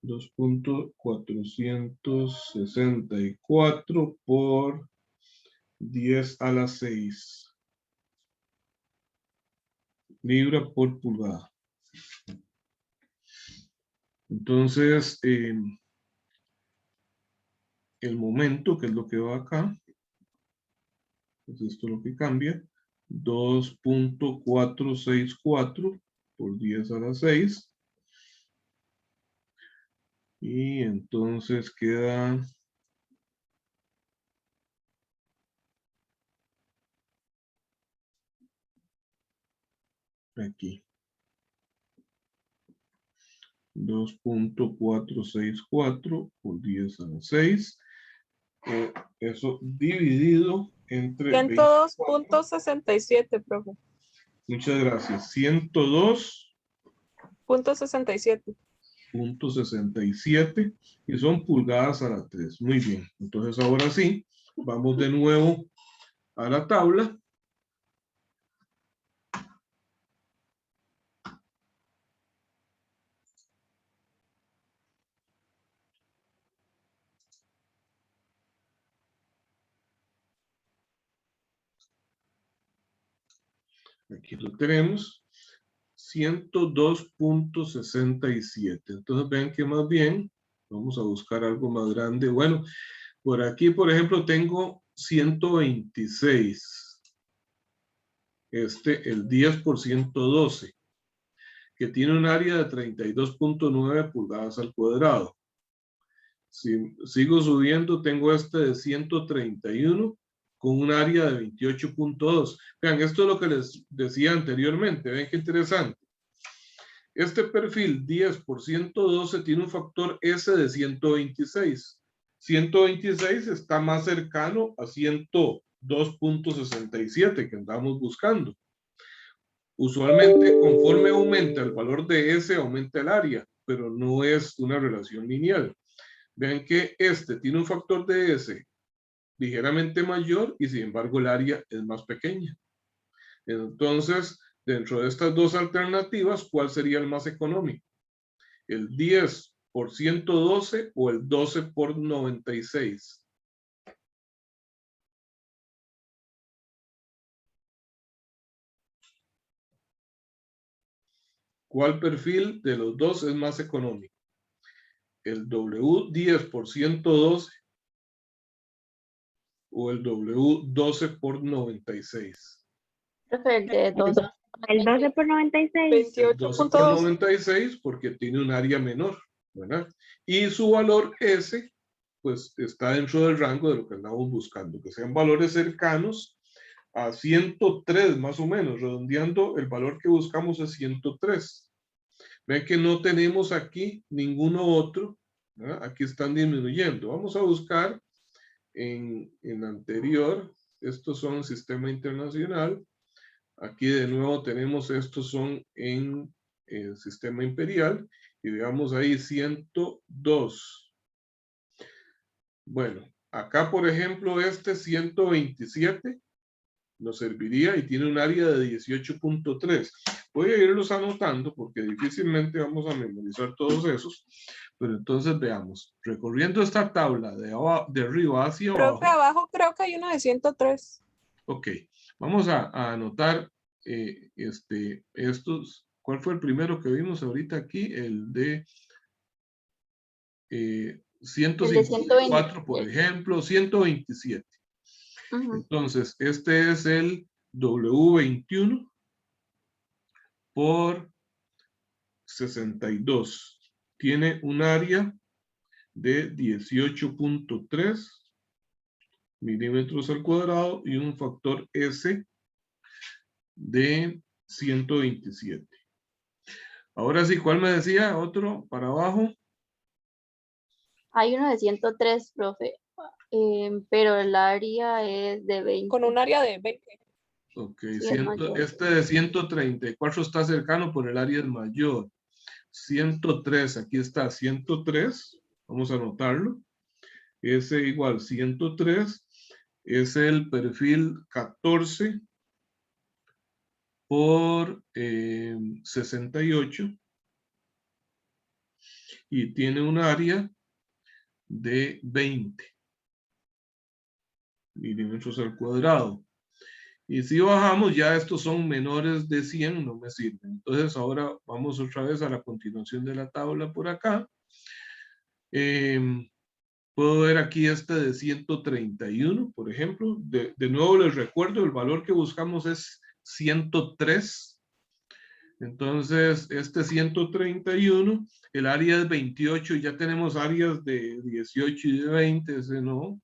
2.464 por 10 a la 6 libra por pulgada. Entonces, el momento, que es lo que va acá, es esto lo que cambia, 2.464 por 10 a la 6. Y entonces queda aquí. 2.464 por 10 a la 6. Eso dividido entre 24. 102.67, profe. Muchas gracias. 102.67 .67. y son pulgadas a la 3. Muy bien. Entonces ahora sí, vamos de nuevo a la tabla. Aquí lo tenemos. 102.67. Entonces vean que más bien vamos a buscar algo más grande. Bueno, por aquí, por ejemplo, tengo 126. El 10 por 112, que tiene un área de 32.9 pulgadas al cuadrado. Si sigo subiendo, tengo este de 131 con un área de 28.2. Vean, esto es lo que les decía anteriormente. Ven qué interesante. Este perfil 10 por 112 tiene un factor S de 126. 126 está más cercano a 102.67 que andamos buscando. Usualmente, conforme aumenta el valor de S, aumenta el área, pero no es una relación lineal. Vean que este tiene un factor de S ligeramente mayor y sin embargo el área es más pequeña. Entonces, dentro de estas dos alternativas, ¿cuál sería el más económico? ¿El 10 por 112 o el 12 por 96? ¿Cuál perfil de los dos es más económico? ¿El W10 por 112 o el W12 por 96? Profe, el de 2. El 12 por 96. El 12 por 96 porque tiene un área menor, ¿verdad? Y su valor S, pues está dentro del rango de lo que andamos buscando, que sean valores cercanos a 103 más o menos, redondeando el valor que buscamos es 103. Ven que no tenemos aquí ninguno otro, ¿verdad? Aquí están disminuyendo. Vamos a buscar en anterior, estos son sistema internacional. Aquí de nuevo tenemos, estos son en el sistema imperial y veamos ahí 102. Bueno, acá por ejemplo este 127 nos serviría y tiene un área de 18.3. Voy a irlos anotando porque difícilmente vamos a memorizar todos esos, pero entonces veamos, recorriendo esta tabla de arriba hacia abajo. Profe, abajo creo que hay uno de 103. Ok, vamos a anotar estos. ¿Cuál fue el primero que vimos ahorita aquí? El de 154, por ejemplo, 127. Entonces, este es el W21 por 62. Tiene un área de 18.3 milímetros al cuadrado y un factor S de 127. Ahora sí, ¿cuál me decía? Otro para abajo. Hay uno de 103, profe, pero el área es de 20. Con un área de 20. Ok, Sí, es mayor. este de 134 está cercano, por el área es mayor. 103, aquí está 103. Vamos a anotarlo. S igual 103. Es el perfil 14 por 68. y tiene un área de 20 milímetros al cuadrado. Y si bajamos, ya estos son menores de 100, no me sirven. Entonces ahora vamos otra vez a la continuación de la tabla por acá. Puedo ver aquí este de 131, por ejemplo. De nuevo les recuerdo, el valor que buscamos es 103. Entonces, este 131, el área es 28, ya tenemos áreas de 18 y de 20, ese no.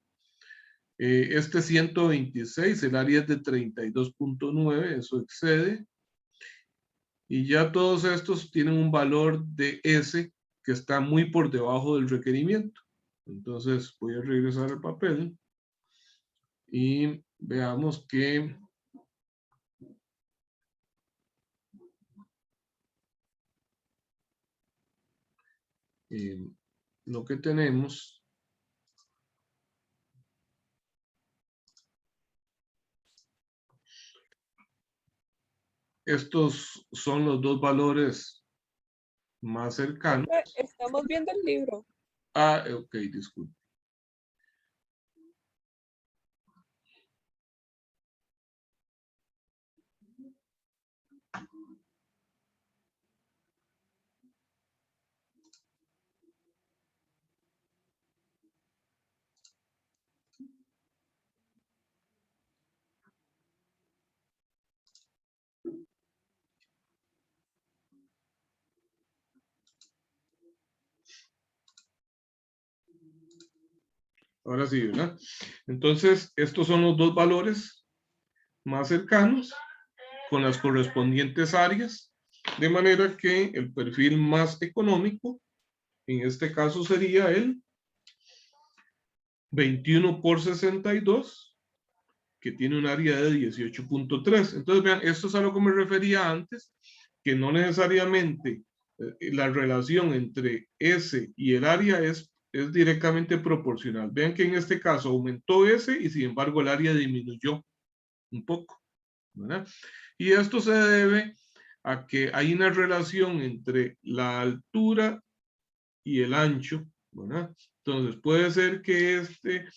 Este 126, el área es de 32.9, eso excede. Y ya todos estos tienen un valor de S que está muy por debajo del requerimiento. Entonces voy a regresar al papel y veamos que lo que tenemos estos son los dos valores más cercanos. Estamos viendo el libro. Ah, ok, disculpe. Ahora sí, ¿verdad? Entonces, estos son los dos valores más cercanos con las correspondientes áreas, de manera que el perfil más económico, en este caso sería el 21 por 62, que tiene un área de 18.3. Entonces, vean, esto es a lo que me refería antes, que no necesariamente la relación entre S y el área es directamente proporcional. Vean que en este caso aumentó S y sin embargo el área disminuyó un poco, ¿verdad? Y esto se debe a que hay una relación entre la altura y el ancho, ¿verdad? Entonces puede ser que este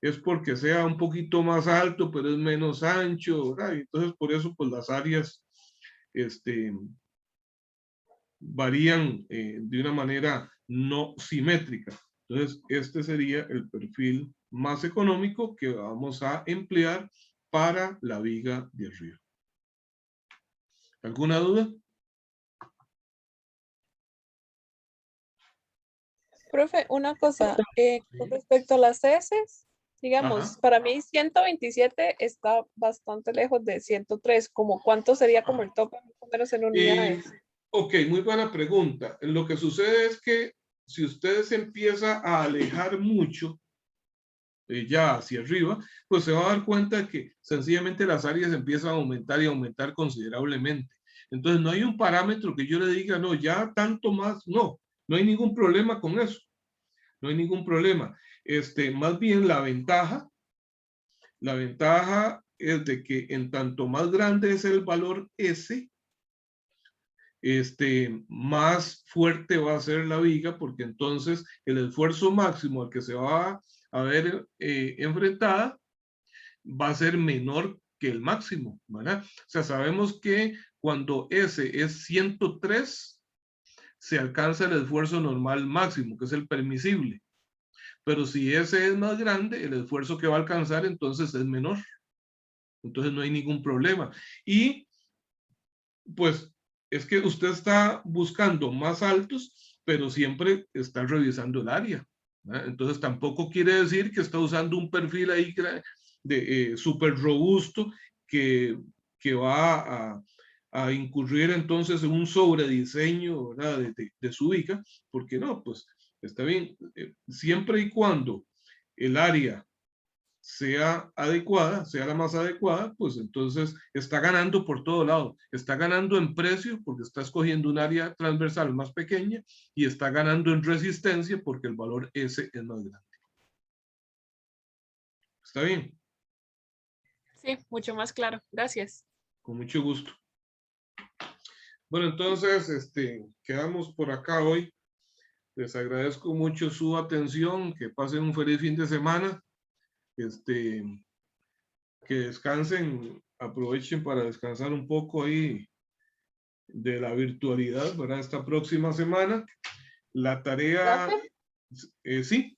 es porque sea un poquito más alto, pero es menos ancho, ¿verdad? Y entonces por eso pues las áreas varían de una manera no simétrica. Entonces este sería el perfil más económico que vamos a emplear para la viga de arriba. ¿Alguna duda? Profe, una cosa, con respecto a las heces, digamos, Ajá. para mí 127 está bastante lejos de 103, como cuánto sería como el tope, más o menos en unidades. Ok, muy buena pregunta. Lo que sucede es que si usted se empieza a alejar mucho, ya hacia arriba, pues se va a dar cuenta que sencillamente las áreas empiezan a aumentar y aumentar considerablemente. Entonces no hay un parámetro que yo le diga, no, ya tanto más, no, no hay ningún problema con eso. No hay ningún problema. Más bien la ventaja es de que en tanto más grande es el valor S, más fuerte va a ser la viga, porque entonces el esfuerzo máximo al que se va a ver enfrentada va a ser menor que el máximo, ¿verdad? O sea, sabemos que cuando S es 103, se alcanza el esfuerzo normal máximo, que es el permisible. Pero si ese es más grande, el esfuerzo que va a alcanzar entonces es menor. Entonces no hay ningún problema. Y pues es que usted está buscando más altos, pero siempre está revisando el área, ¿verdad? Entonces tampoco quiere decir que está usando un perfil ahí de súper robusto que va a incurrir entonces en un sobrediseño, ¿verdad? De su viga, porque no, pues está bien, siempre y cuando el área sea adecuada, sea la más adecuada, pues entonces está ganando por todo lado. Está ganando en precio porque está escogiendo un área transversal más pequeña y está ganando en resistencia porque el valor S es más grande. ¿Está bien? Sí, mucho más claro. Gracias. Con mucho gusto. Bueno, entonces, quedamos por acá hoy. Les agradezco mucho su atención, que pasen un feliz fin de semana, que descansen, aprovechen para descansar un poco ahí de la virtualidad, ¿verdad? Esta próxima semana. La tarea, sí.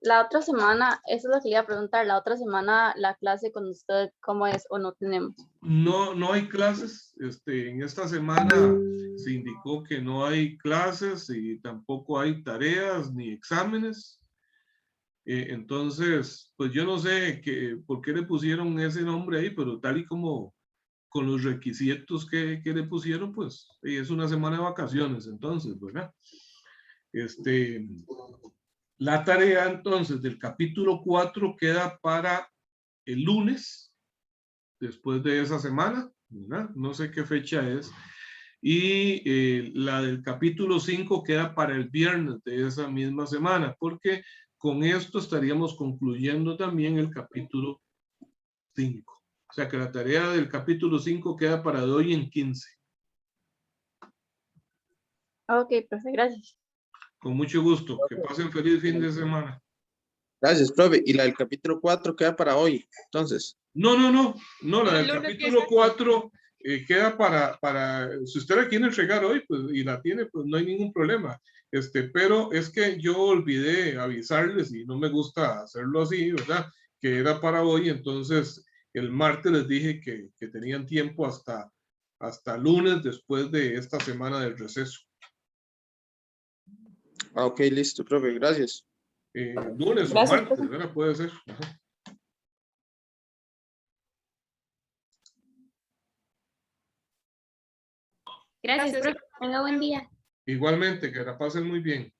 La otra semana, eso es lo que le iba a preguntar, la otra semana la clase con usted, ¿cómo es o no tenemos? No hay clases. En esta semana se indicó que no hay clases y tampoco hay tareas ni exámenes. Entonces, pues yo no sé por qué le pusieron ese nombre ahí, pero tal y como con los requisitos que le pusieron, pues es una semana de vacaciones, entonces, ¿verdad? La tarea entonces del capítulo 4 queda para el lunes, después de esa semana, ¿verdad? No sé qué fecha es. Y la del capítulo 5 queda para el viernes de esa misma semana, porque con esto estaríamos concluyendo también el capítulo 5. O sea que la tarea del capítulo 5 queda para de hoy en 15. Ok, perfecto, gracias. Con mucho gusto. Que pasen feliz fin de semana. Gracias, profe. Y la del capítulo 4 queda para hoy, entonces. No, la del El lunes capítulo 18. 4 queda si usted la quiere entregar hoy, pues, y la tiene, pues no hay ningún problema. Pero es que yo olvidé avisarles y no me gusta hacerlo así, ¿verdad? Que era para hoy, entonces el martes les dije que tenían tiempo hasta lunes después de esta semana del receso. Ah, ok, listo, profe. Gracias. Lunes o Gracias, martes, profe. ¿verdad? Puede ser. Ajá. Gracias, profe. Tenga buen día. Igualmente, que la pasen muy bien.